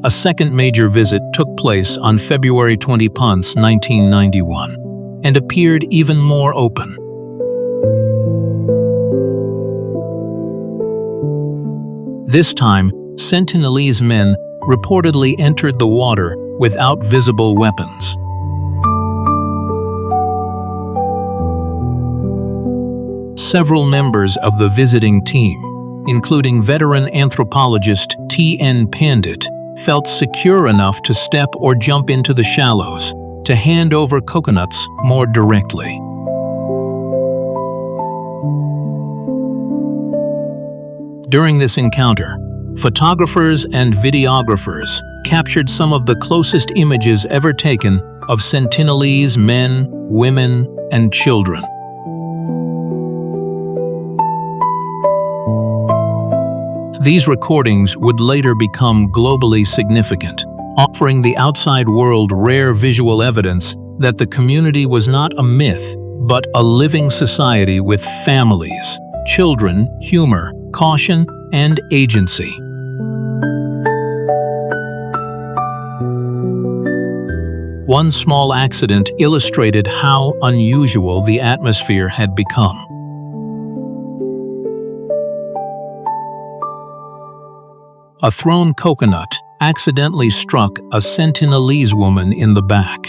A second major visit took place on February 20, 1991, and appeared even more open. This time, Sentinelese men reportedly entered the water without visible weapons. Several members of the visiting team, including veteran anthropologist T.N. Pandit, felt secure enough to step or jump into the shallows to hand over coconuts more directly. During this encounter, photographers and videographers captured some of the closest images ever taken of Sentinelese men, women, and children. These recordings would later become globally significant, offering the outside world rare visual evidence that the community was not a myth, but a living society with families, children, humor, caution, and agency. One small accident illustrated how unusual the atmosphere had become. A thrown coconut accidentally struck a Sentinelese woman in the back.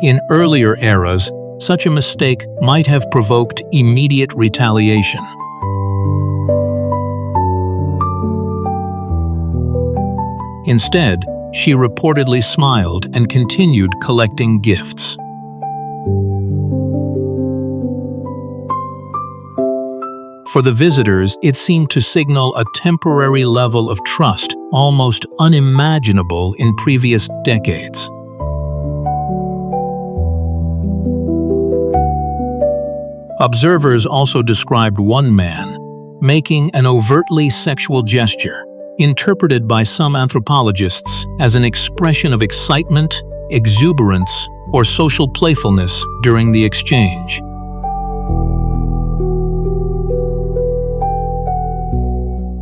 In earlier eras, such a mistake might have provoked immediate retaliation. Instead, she reportedly smiled and continued collecting gifts. For the visitors, it seemed to signal a temporary level of trust almost unimaginable in previous decades. Observers also described one man making an overtly sexual gesture, interpreted by some anthropologists as an expression of excitement, exuberance, or social playfulness during the exchange.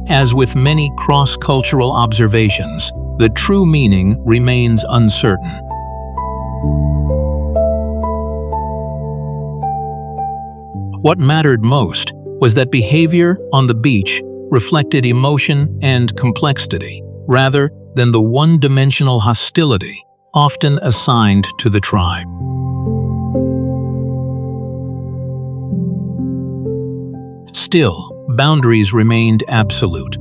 As with many cross-cultural observations, the true meaning remains uncertain. What mattered most was that behavior on the beach reflected emotion and complexity, rather than the one-dimensional hostility often assigned to the tribe. Still, boundaries remained absolute.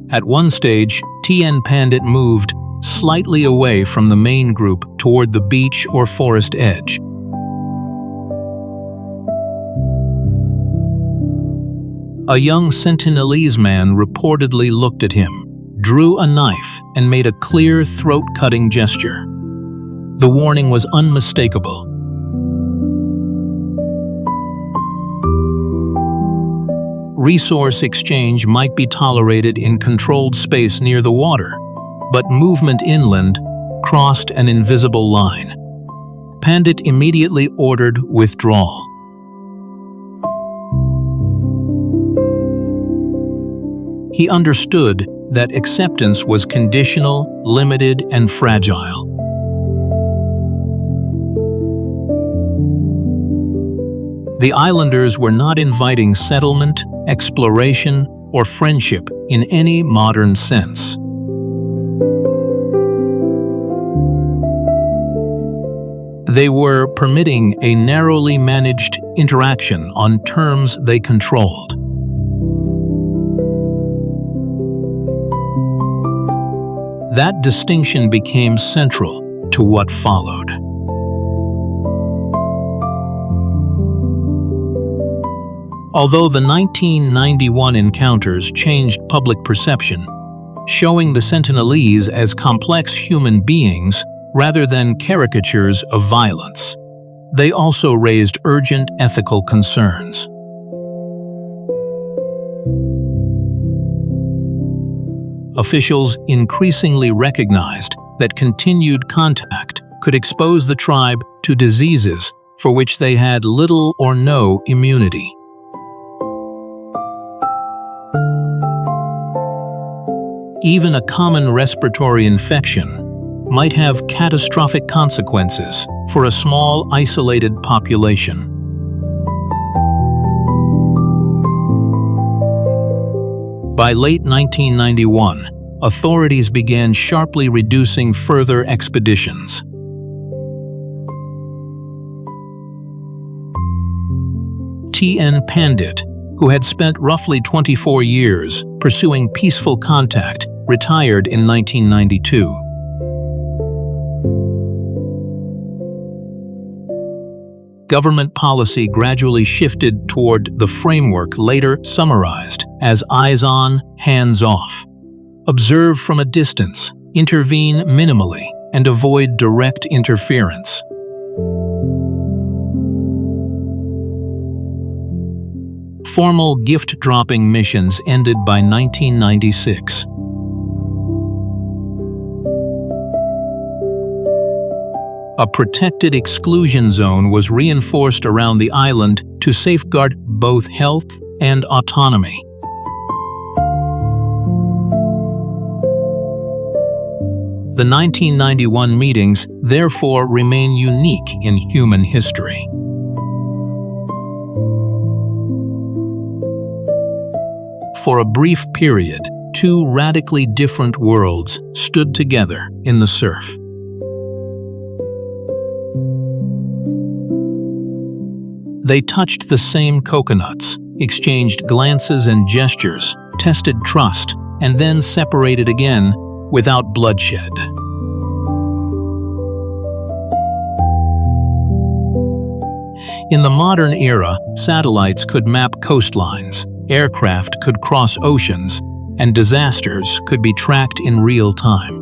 At one stage, TN Pandit moved slightly away from the main group toward the beach or forest edge. A young Sentinelese man reportedly looked at him, drew a knife, and made a clear throat-cutting gesture. The warning was unmistakable. Resource exchange might be tolerated in controlled space near the water, but movement inland crossed an invisible line. Pandit immediately ordered withdrawal. He understood that acceptance was conditional, limited, and fragile. The islanders were not inviting settlement, exploration, or friendship in any modern sense. They were permitting a narrowly managed interaction on terms they controlled. That distinction became central to what followed. Although the 1991 encounters changed public perception, showing the Sentinelese as complex human beings rather than caricatures of violence, they also raised urgent ethical concerns. Officials increasingly recognized that continued contact could expose the tribe to diseases for which they had little or no immunity. Even a common respiratory infection might have catastrophic consequences for a small, isolated population. By late 1991, authorities began sharply reducing further expeditions. TN Pandit, who had spent roughly 24 years pursuing peaceful contact, retired in 1992. Government policy gradually shifted toward the framework later summarized as eyes on, hands off. Observe from a distance, intervene minimally, and avoid direct interference. Formal gift-dropping missions ended by 1996. A protected exclusion zone was reinforced around the island to safeguard both health and autonomy. The 1991 meetings therefore remain unique in human history. For a brief period, two radically different worlds stood together in the surf. They touched the same coconuts, exchanged glances and gestures, tested trust, and then separated again without bloodshed. In the modern era, satellites could map coastlines, aircraft could cross oceans, and disasters could be tracked in real time.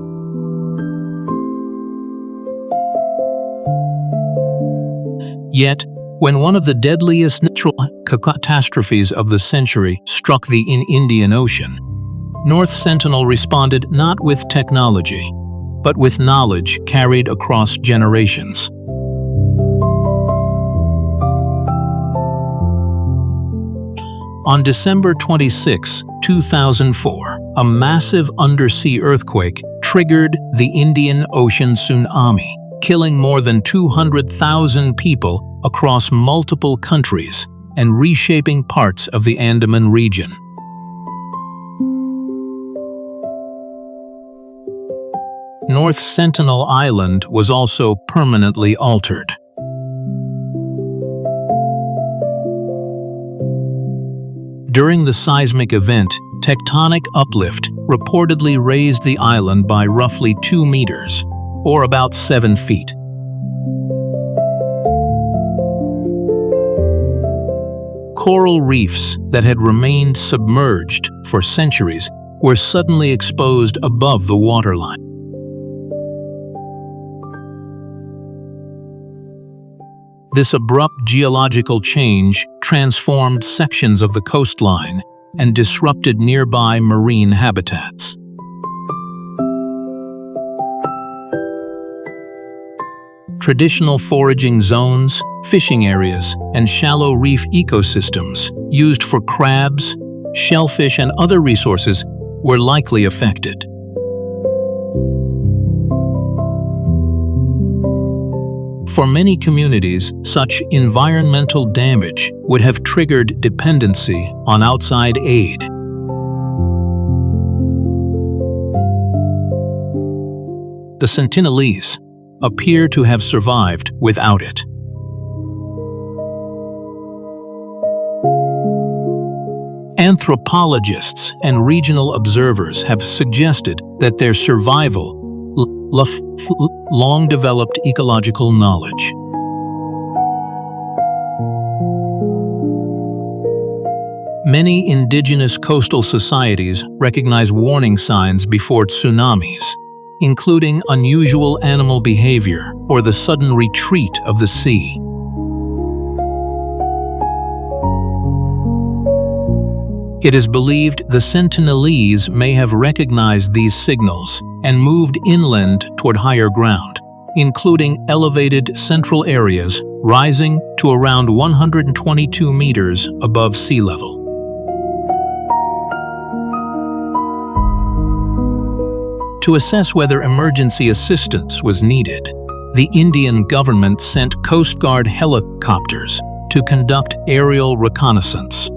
Yet, when one of the deadliest natural catastrophes of the century struck the Indian Ocean, North Sentinel responded not with technology, but with knowledge carried across generations. On December 26, 2004, a massive undersea earthquake triggered the Indian Ocean tsunami, killing more than 200,000 people across multiple countries and reshaping parts of the Andaman region. North Sentinel Island was also permanently altered. During the seismic event, tectonic uplift reportedly raised the island by roughly 2 meters, or about 7 feet. Coral reefs that had remained submerged for centuries were suddenly exposed above the waterline. This abrupt geological change transformed sections of the coastline and disrupted nearby marine habitats. Traditional foraging zones, fishing areas, and shallow reef ecosystems used for crabs, shellfish, and other resources were likely affected. For many communities, such environmental damage would have triggered dependency on outside aid. The Sentinelese appear to have survived without it. Anthropologists and regional observers have suggested that their survival long-developed ecological knowledge. Many indigenous coastal societies recognize warning signs before tsunamis, including unusual animal behavior or the sudden retreat of the sea. It is believed the Sentinelese may have recognized these signals and moved inland toward higher ground, including elevated central areas rising to around 122 meters above sea level. To assess whether emergency assistance was needed, the Indian government sent Coast Guard helicopters to conduct aerial reconnaissance.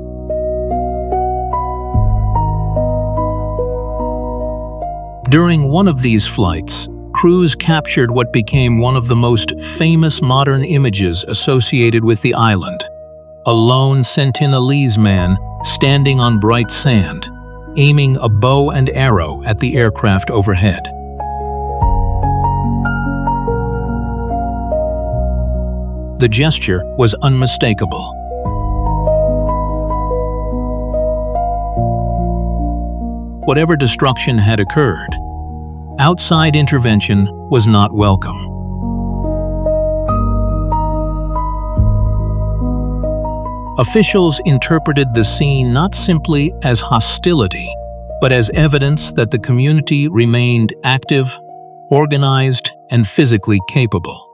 During one of these flights, crews captured what became one of the most famous modern images associated with the island: a lone Sentinelese man standing on bright sand, aiming a bow and arrow at the aircraft overhead. The gesture was unmistakable. Whatever destruction had occurred, outside intervention was not welcome. Officials interpreted the scene not simply as hostility, but as evidence that the community remained active, organized, and physically capable.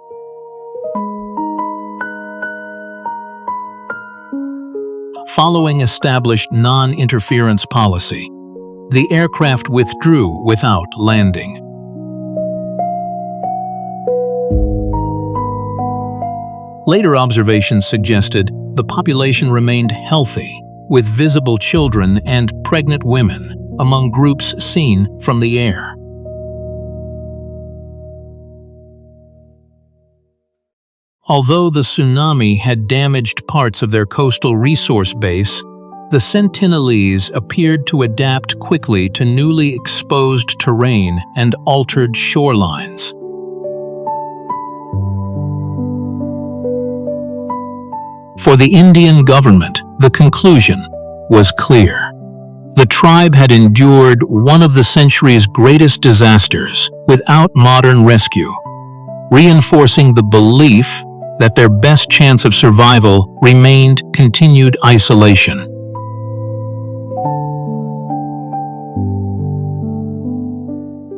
Following established non-interference policy, the aircraft withdrew without landing. Later observations suggested the population remained healthy, with visible children and pregnant women among groups seen from the air. Although the tsunami had damaged parts of their coastal resource base, the Sentinelese appeared to adapt quickly to newly exposed terrain and altered shorelines. For the Indian government, the conclusion was clear. The tribe had endured one of the century's greatest disasters without modern rescue, reinforcing the belief that their best chance of survival remained continued isolation.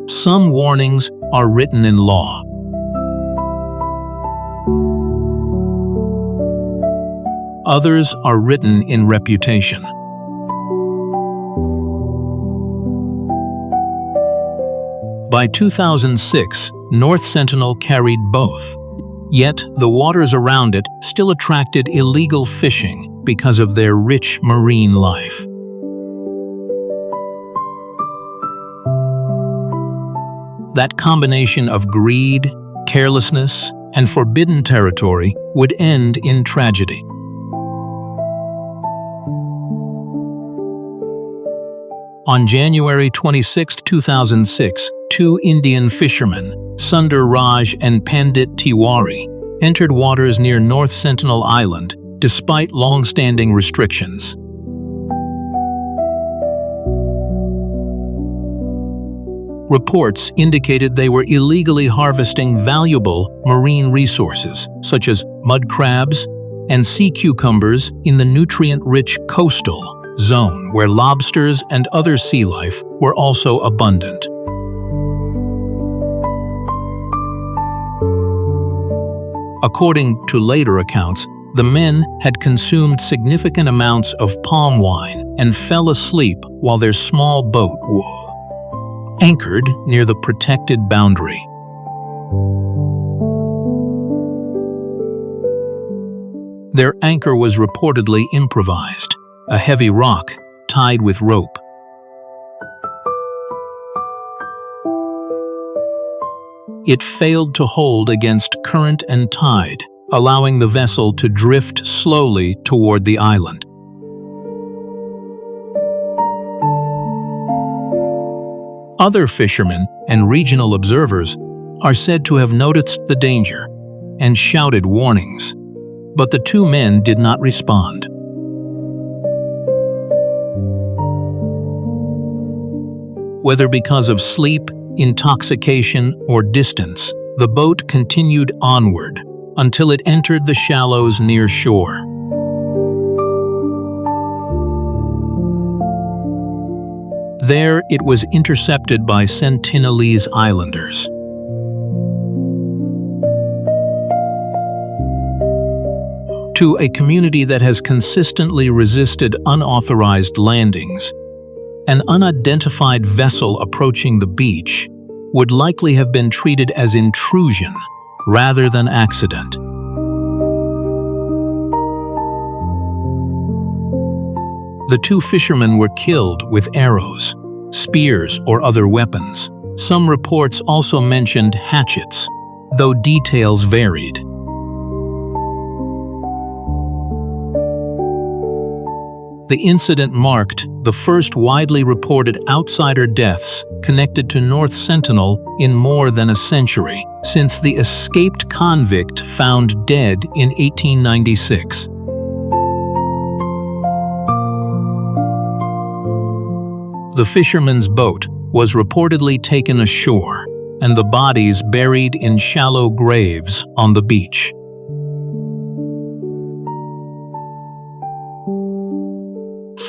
Some warnings are written in law. Others are written in reputation. By 2006, North Sentinel carried both. Yet, the waters around it still attracted illegal fishing because of their rich marine life. That combination of greed, carelessness, and forbidden territory would end in tragedy. On January 26, 2006, two Indian fishermen, Sundar Raj and Pandit Tiwari, entered waters near North Sentinel Island despite long-standing restrictions. Reports indicated they were illegally harvesting valuable marine resources, such as mud crabs and sea cucumbers in the nutrient-rich coastal zone where lobsters and other sea life were also abundant. According to later accounts, the men had consumed significant amounts of palm wine and fell asleep while their small boat was anchored near the protected boundary. Their anchor was reportedly improvised, a heavy rock tied with rope. It failed to hold against current and tide, allowing the vessel to drift slowly toward the island. Other fishermen and regional observers are said to have noticed the danger and shouted warnings, but the two men did not respond. Whether because of sleep, intoxication, or distance, the boat continued onward until it entered the shallows near shore. There it was intercepted by Sentinelese islanders. To a community that has consistently resisted unauthorized landings, an unidentified vessel approaching the beach would likely have been treated as intrusion rather than accident. The two fishermen were killed with arrows, spears, or other weapons. Some reports also mentioned hatchets, though details varied. The incident marked the first widely reported outsider deaths connected to North Sentinel in more than a century, since the escaped convict found dead in 1896. The fisherman's boat was reportedly taken ashore, and the bodies buried in shallow graves on the beach.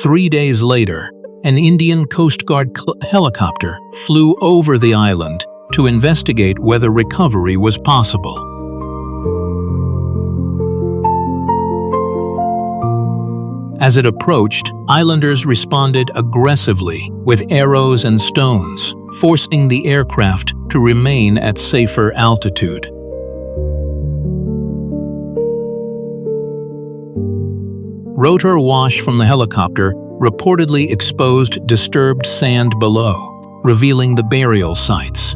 Three days later, an Indian Coast Guard helicopter flew over the island to investigate whether recovery was possible. As it approached, islanders responded aggressively with arrows and stones, forcing the aircraft to remain at safer altitude. Rotor wash from the helicopter reportedly exposed disturbed sand below, revealing the burial sites.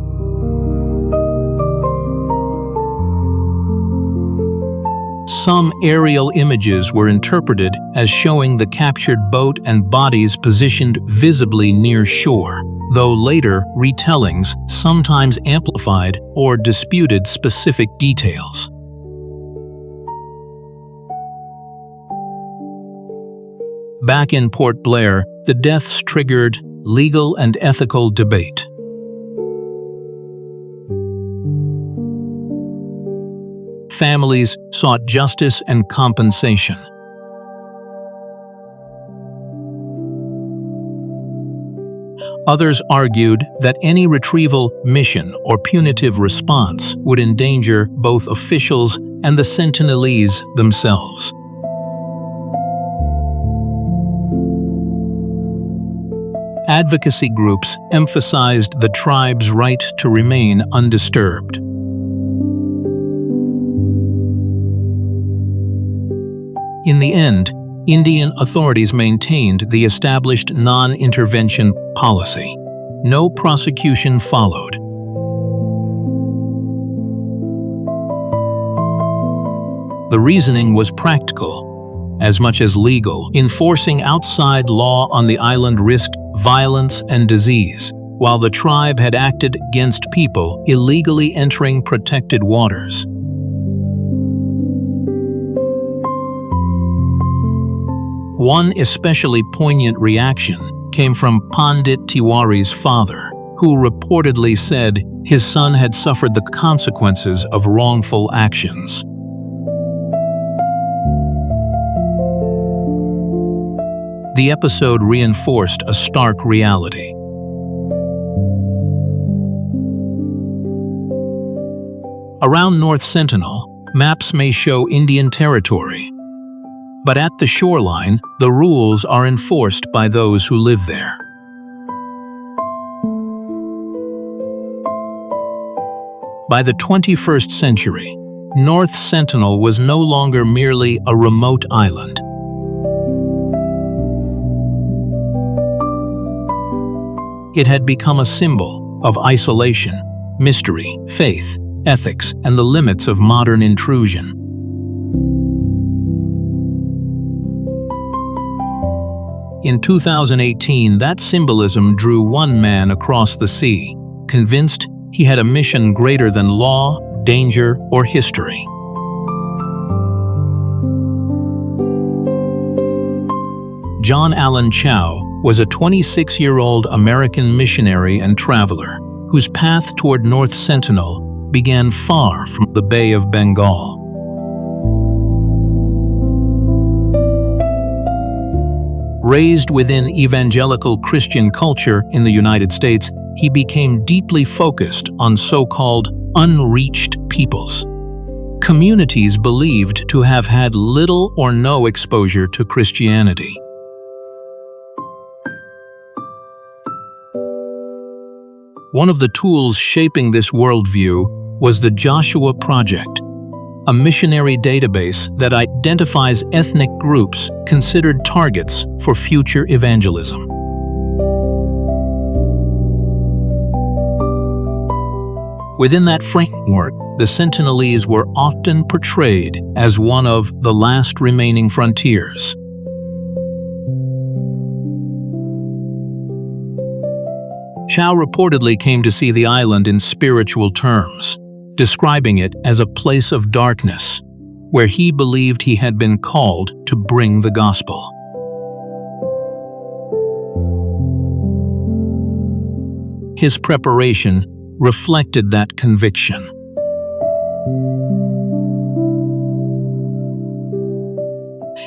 Some aerial images were interpreted as showing the captured boat and bodies positioned visibly near shore, though later retellings sometimes amplified or disputed specific details. Back in Port Blair, the deaths triggered legal and ethical debate. Families sought justice and compensation. Others argued that any retrieval mission or punitive response would endanger both officials and the Sentinelese themselves. Advocacy groups emphasized the tribe's right to remain undisturbed. In the end, Indian authorities maintained the established non-intervention policy. No prosecution followed. The reasoning was practical, as much as legal. Enforcing outside law on the island risked violence, and disease, while the tribe had acted against people illegally entering protected waters. One especially poignant reaction came from Pandit Tiwari's father, who reportedly said his son had suffered the consequences of wrongful actions. The episode reinforced a stark reality. Around North Sentinel, maps may show Indian territory, but at the shoreline, the rules are enforced by those who live there. By the 21st century, North Sentinel was no longer merely a remote island. It had become a symbol of isolation, mystery, faith, ethics, and the limits of modern intrusion. In 2018, that symbolism drew one man across the sea, convinced he had a mission greater than law, danger, or history. John Allen Chow was a 26-year-old American missionary and traveler whose path toward North Sentinel began far from the Bay of Bengal. Raised within evangelical Christian culture in the United States, he became deeply focused on so-called unreached peoples, communities believed to have had little or no exposure to Christianity. One of the tools shaping this worldview was the Joshua Project, a missionary database that identifies ethnic groups considered targets for future evangelism. Within that framework, the Sentinelese were often portrayed as one of the last remaining frontiers. Chow reportedly came to see the island in spiritual terms, describing it as a place of darkness, where he believed he had been called to bring the gospel. His preparation reflected that conviction.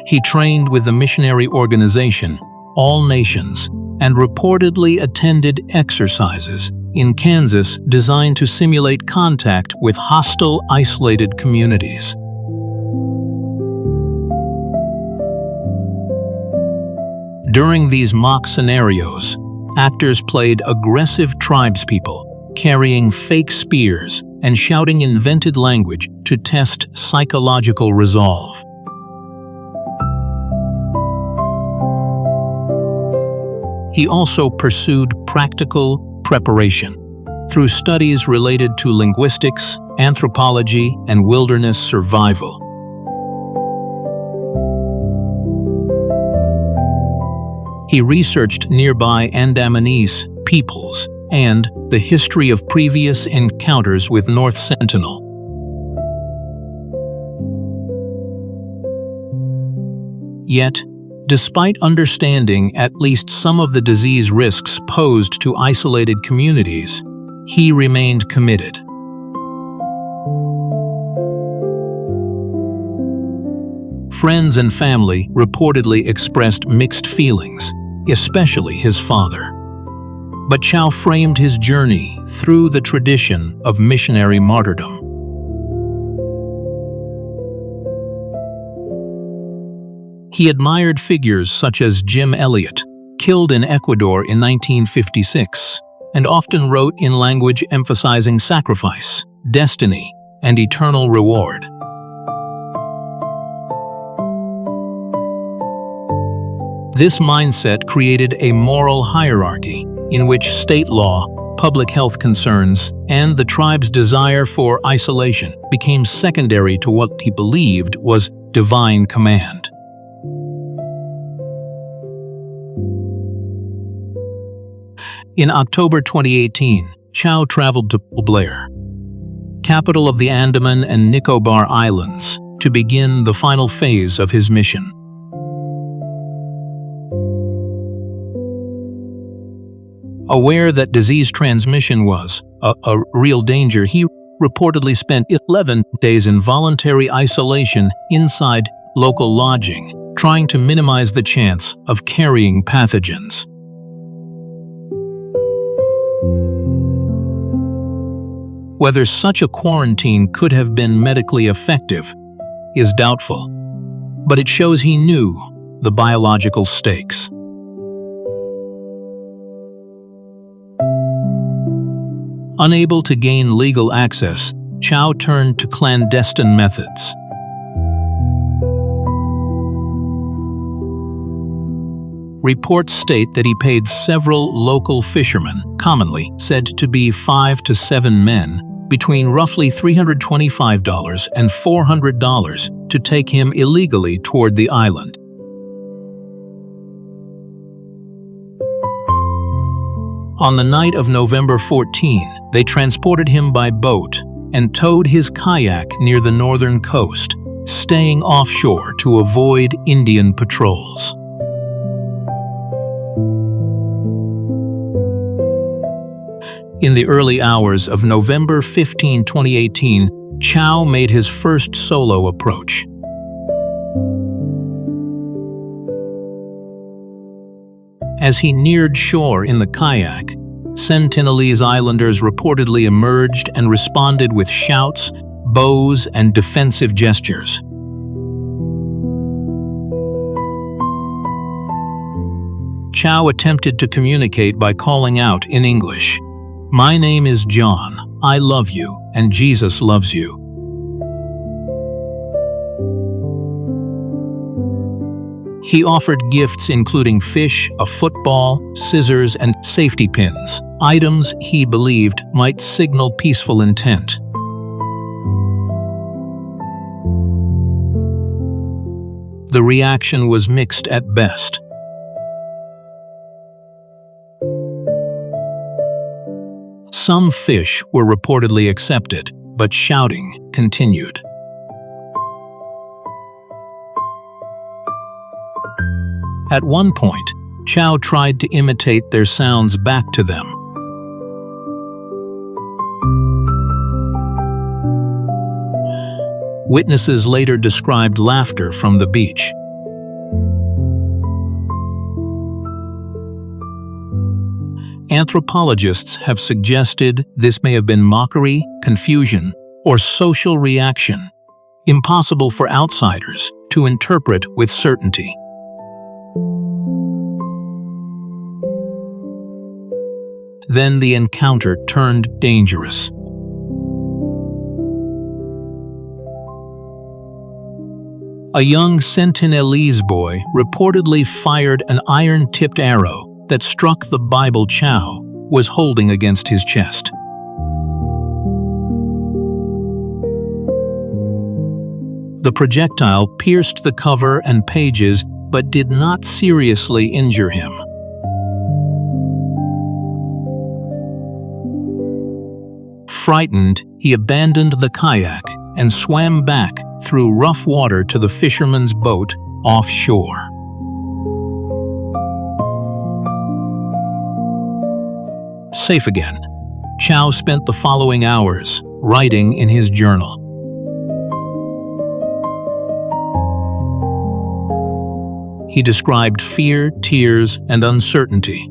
He trained with the missionary organization, All Nations, and reportedly attended exercises in Kansas designed to simulate contact with hostile, isolated communities. During these mock scenarios, actors played aggressive tribespeople, carrying fake spears and shouting invented language to test psychological resolve. He also pursued practical preparation through studies related to linguistics, anthropology, and wilderness survival. He researched nearby Sentinelese peoples and the history of previous encounters with North Sentinel. Yet, despite understanding at least some of the disease risks posed to isolated communities, he remained committed. Friends and family reportedly expressed mixed feelings, especially his father. But Chow framed his journey through the tradition of missionary martyrdom. He admired figures such as Jim Elliot, killed in Ecuador in 1956, and often wrote in language emphasizing sacrifice, destiny, and eternal reward. This mindset created a moral hierarchy in which state law, public health concerns, and the tribe's desire for isolation became secondary to what he believed was divine command. In October 2018, Chow traveled to Blair, capital of the Andaman and Nicobar Islands, to begin the final phase of his mission. Aware that disease transmission was a real danger, he reportedly spent 11 days in voluntary isolation inside local lodging, trying to minimize the chance of carrying pathogens. Whether such a quarantine could have been medically effective is doubtful, but it shows he knew the biological stakes. Unable to gain legal access, Chow turned to clandestine methods. Reports state that he paid several local fishermen, commonly said to be 5 to 7 men, between roughly $325 and $400 to take him illegally toward the island. On the night of November 14, they transported him by boat and towed his kayak near the northern coast, staying offshore to avoid Indian patrols. In the early hours of November 15, 2018, Chow made his first solo approach. As he neared shore in the kayak, Sentinelese islanders reportedly emerged and responded with shouts, bows, and defensive gestures. Chow attempted to communicate by calling out in English, "My name is John, I love you, and Jesus loves you." He offered gifts including fish, a football, scissors, and safety pins, items he believed might signal peaceful intent. The reaction was mixed at best. Some fish were reportedly accepted, but shouting continued. At one point, Chow tried to imitate their sounds back to them. Witnesses later described laughter from the beach. Anthropologists have suggested this may have been mockery, confusion, or social reaction, impossible for outsiders to interpret with certainty. Then the encounter turned dangerous. A young Sentinelese boy reportedly fired an iron-tipped arrow that struck the Bible Chow was holding against his chest. The projectile pierced the cover and pages but did not seriously injure him. Frightened, he abandoned the kayak and swam back through rough water to the fisherman's boat offshore. Safe again, Chow spent the following hours writing in his journal. He described fear, tears, and uncertainty.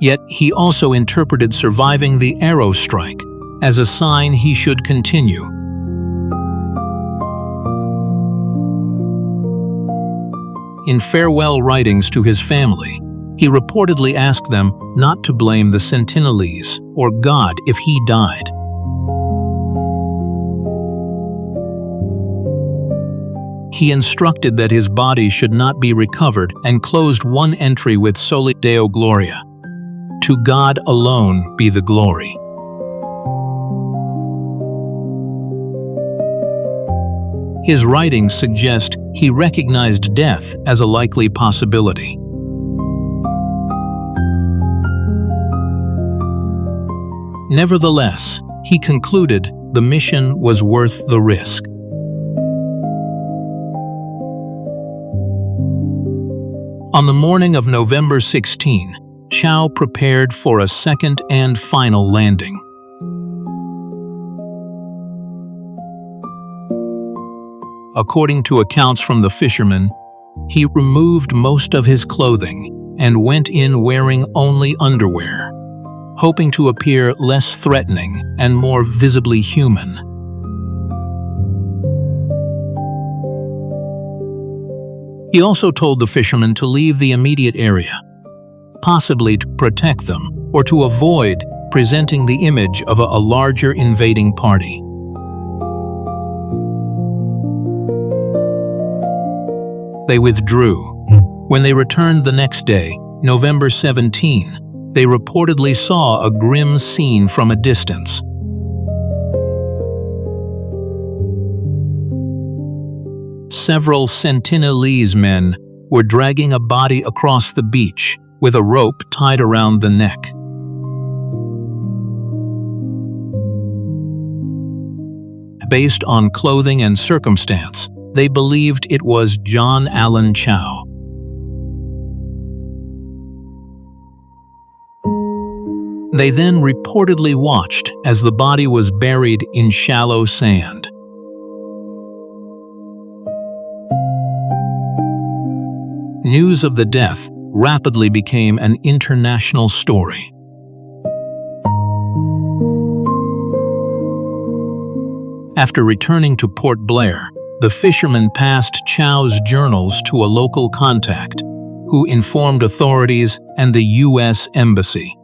Yet he also interpreted surviving the arrow strike as a sign he should continue. In farewell writings to his family, he reportedly asked them not to blame the Sentinelese or God if he died. He instructed that his body should not be recovered and closed one entry with Soli Deo Gloria. To God alone be the glory. His writings suggest he recognized death as a likely possibility. Nevertheless, he concluded the mission was worth the risk. On the morning of November 16, Chow prepared for a second and final landing. According to accounts from the fishermen, he removed most of his clothing and went in wearing only underwear, hoping to appear less threatening and more visibly human. He also told the fishermen to leave the immediate area, possibly to protect them or to avoid presenting the image of a larger invading party. They withdrew. When they returned the next day, November 17, they reportedly saw a grim scene from a distance. Several Sentinelese men were dragging a body across the beach with a rope tied around the neck. Based on clothing and circumstance, they believed it was John Allen Chow. They then reportedly watched as the body was buried in shallow sand. News of the death rapidly became an international story. After returning to Port Blair, the fishermen passed Chow's journals to a local contact, who informed authorities and the U.S. Embassy.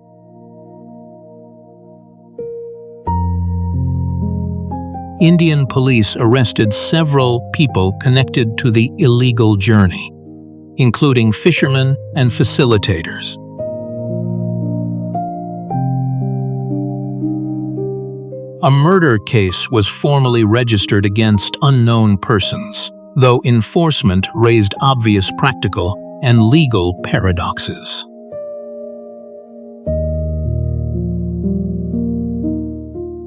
Indian police arrested several people connected to the illegal journey, including fishermen and facilitators. A murder case was formally registered against unknown persons, though enforcement raised obvious practical and legal paradoxes.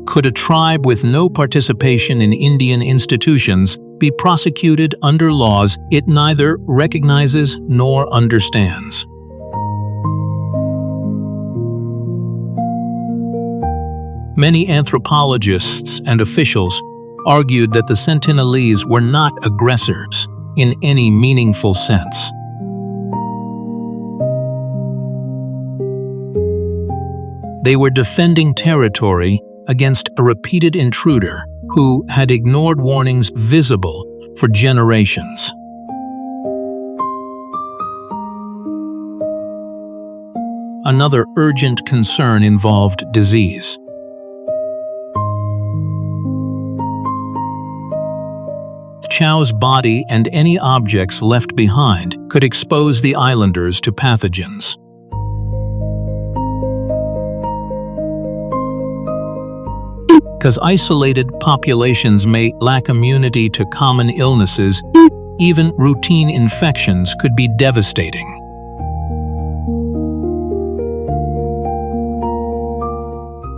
Could a tribe with no participation in Indian institutions be prosecuted under laws it neither recognizes nor understands? Many anthropologists and officials argued that the Sentinelese were not aggressors in any meaningful sense. They were defending territory against a repeated intruder who had ignored warnings visible for generations. Another urgent concern involved disease. Chow's body and any objects left behind could expose the islanders to pathogens. Because isolated populations may lack immunity to common illnesses, even routine infections could be devastating.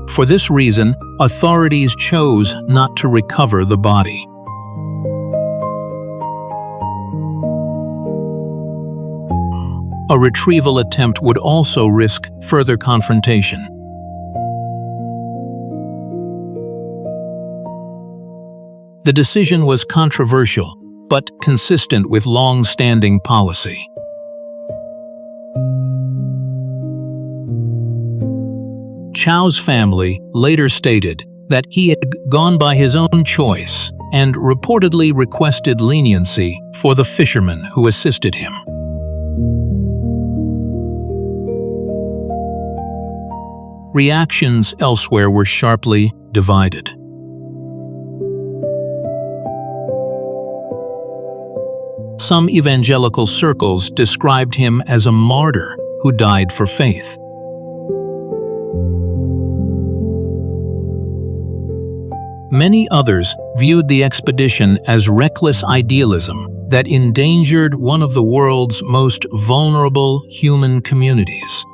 For this reason, authorities chose not to recover the body. A retrieval attempt would also risk further confrontation. The decision was controversial, but consistent with long-standing policy. Chow's family later stated that he had gone by his own choice and reportedly requested leniency for the fishermen who assisted him. Reactions elsewhere were sharply divided. Some evangelical circles described him as a martyr who died for faith. Many others viewed the expedition as reckless idealism that endangered one of the world's most vulnerable human communities.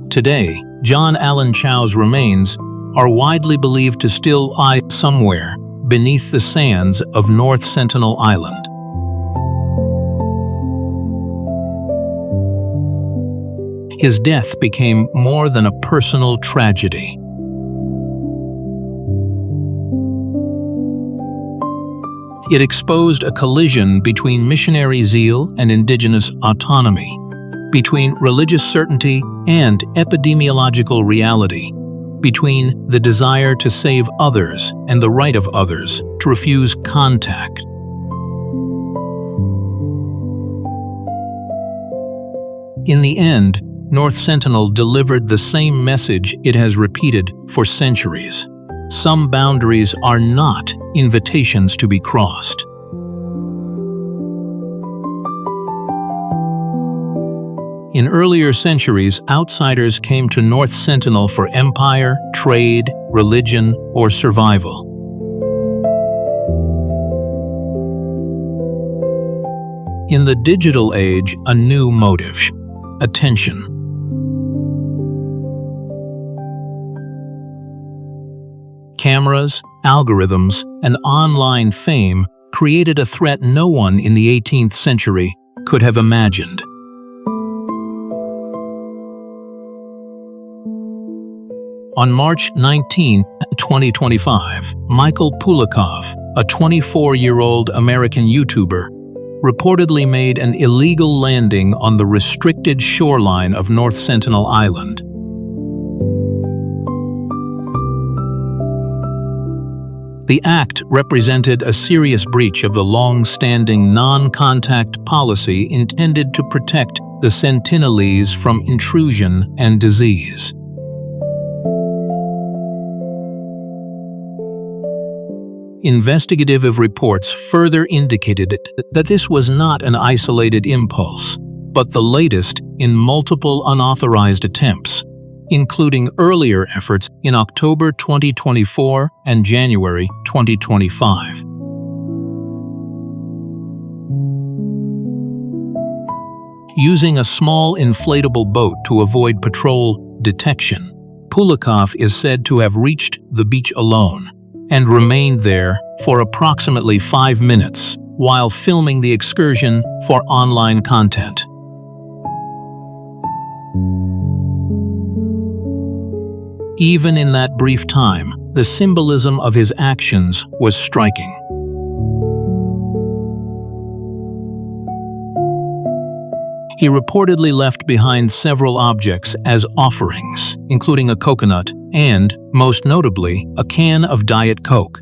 Today, John Allen Chau's remains are widely believed to still lie somewhere beneath the sands of North Sentinel Island. His death became more than a personal tragedy. It exposed a collision between missionary zeal and indigenous autonomy, between religious certainty and epidemiological reality, between the desire to save others and the right of others to refuse contact. In the end, North Sentinel delivered the same message it has repeated for centuries. Some boundaries are not invitations to be crossed. In earlier centuries, outsiders came to North Sentinel for empire, trade, religion, or survival. In the digital age, a new motive: attention. Cameras, algorithms, and online fame created a threat no one in the 18th century could have imagined. On March 19, 2025, Michael Pulikov, a 24-year-old American YouTuber, reportedly made an illegal landing on the restricted shoreline of North Sentinel Island. The act represented a serious breach of the long-standing non-contact policy intended to protect the Sentinelese from intrusion and disease. Investigative reports further indicated that this was not an isolated impulse, but the latest in multiple unauthorized attempts, including earlier efforts in October 2024 and January 2025. Using a small inflatable boat to avoid patrol detection, Pulikov is said to have reached the beach alone and remained there for approximately 5 minutes while filming the excursion for online content. Even in that brief time, the symbolism of his actions was striking. He reportedly left behind several objects as offerings, including a coconut and, most notably, a can of Diet Coke.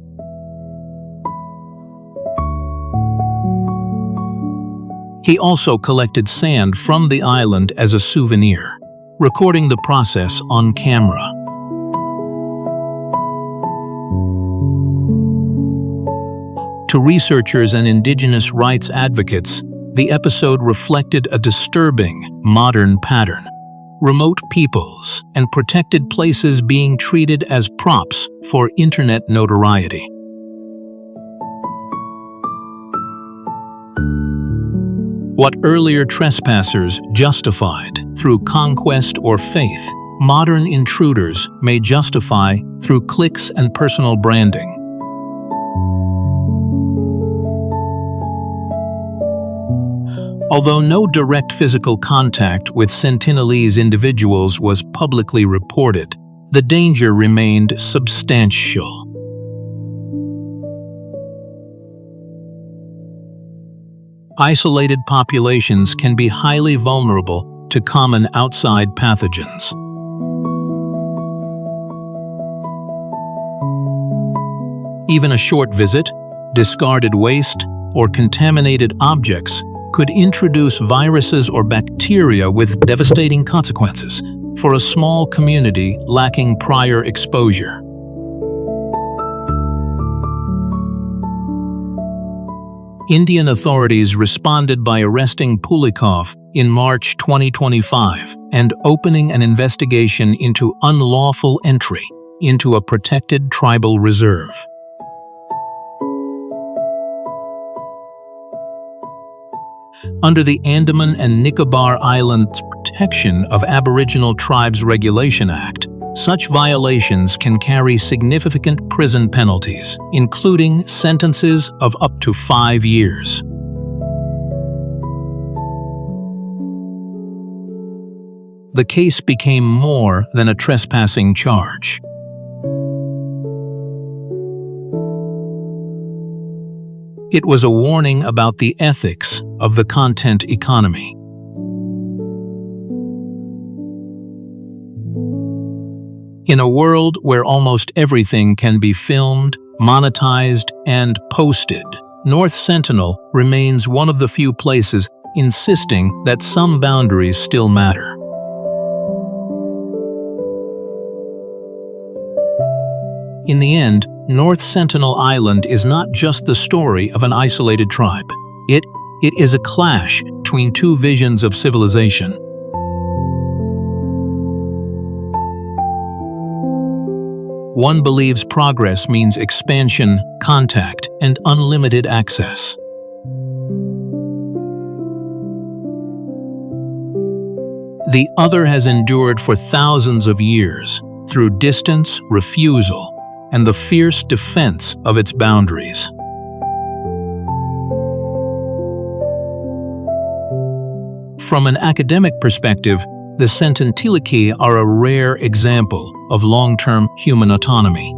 He also collected sand from the island as a souvenir, recording the process on camera. To researchers and indigenous rights advocates, the episode reflected a disturbing, modern pattern: remote peoples and protected places being treated as props for internet notoriety. What earlier trespassers justified through conquest or faith, modern intruders may justify through clicks and personal branding. Although no direct physical contact with Sentinelese individuals was publicly reported, the danger remained substantial. Isolated populations can be highly vulnerable to common outside pathogens. Even a short visit, discarded waste, or contaminated objects could introduce viruses or bacteria with devastating consequences for a small community lacking prior exposure. Indian authorities responded by arresting Pulikov in March 2025 and opening an investigation into unlawful entry into a protected tribal reserve. Under the Andaman and Nicobar Islands Protection of Aboriginal Tribes Regulation Act, such violations can carry significant prison penalties, including sentences of up to 5 years. The case became more than a trespassing charge. It was a warning about the ethics of the content economy. In a world where almost everything can be filmed, monetized, and posted, North Sentinel remains one of the few places insisting that some boundaries still matter. In the end, North Sentinel Island is not just the story of an isolated tribe. It is a clash between two visions of civilization. One believes progress means expansion, contact, and unlimited access. The other has endured for thousands of years through distance, refusal, and the fierce defense of its boundaries. From an academic perspective, the Sentinelese are a rare example of long-term human autonomy.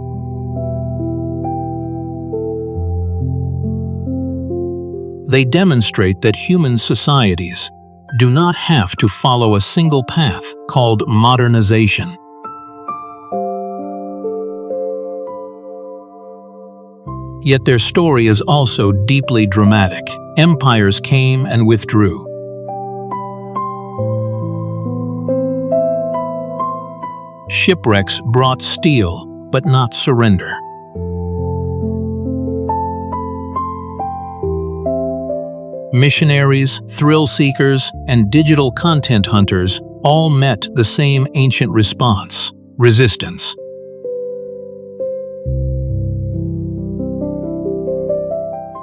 They demonstrate that human societies do not have to follow a single path called modernization. Yet their story is also deeply dramatic. Empires came and withdrew. Shipwrecks brought steel, but not surrender. Missionaries, thrill-seekers, and digital content hunters all met the same ancient response: resistance.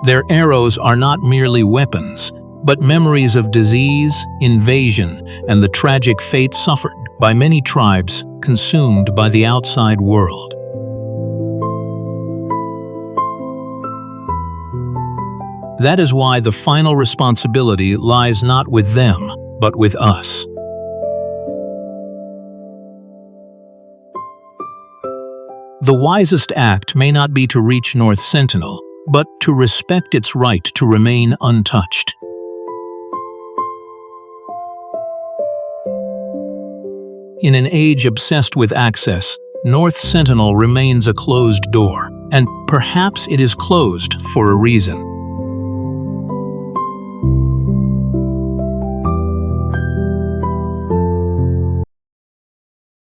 Their arrows are not merely weapons, but memories of disease, invasion, and the tragic fate suffered by many tribes consumed by the outside world. That is why the final responsibility lies not with them, but with us. The wisest act may not be to reach North Sentinel, but to respect its right to remain untouched. In an age obsessed with access, North Sentinel remains a closed door, and perhaps it is closed for a reason.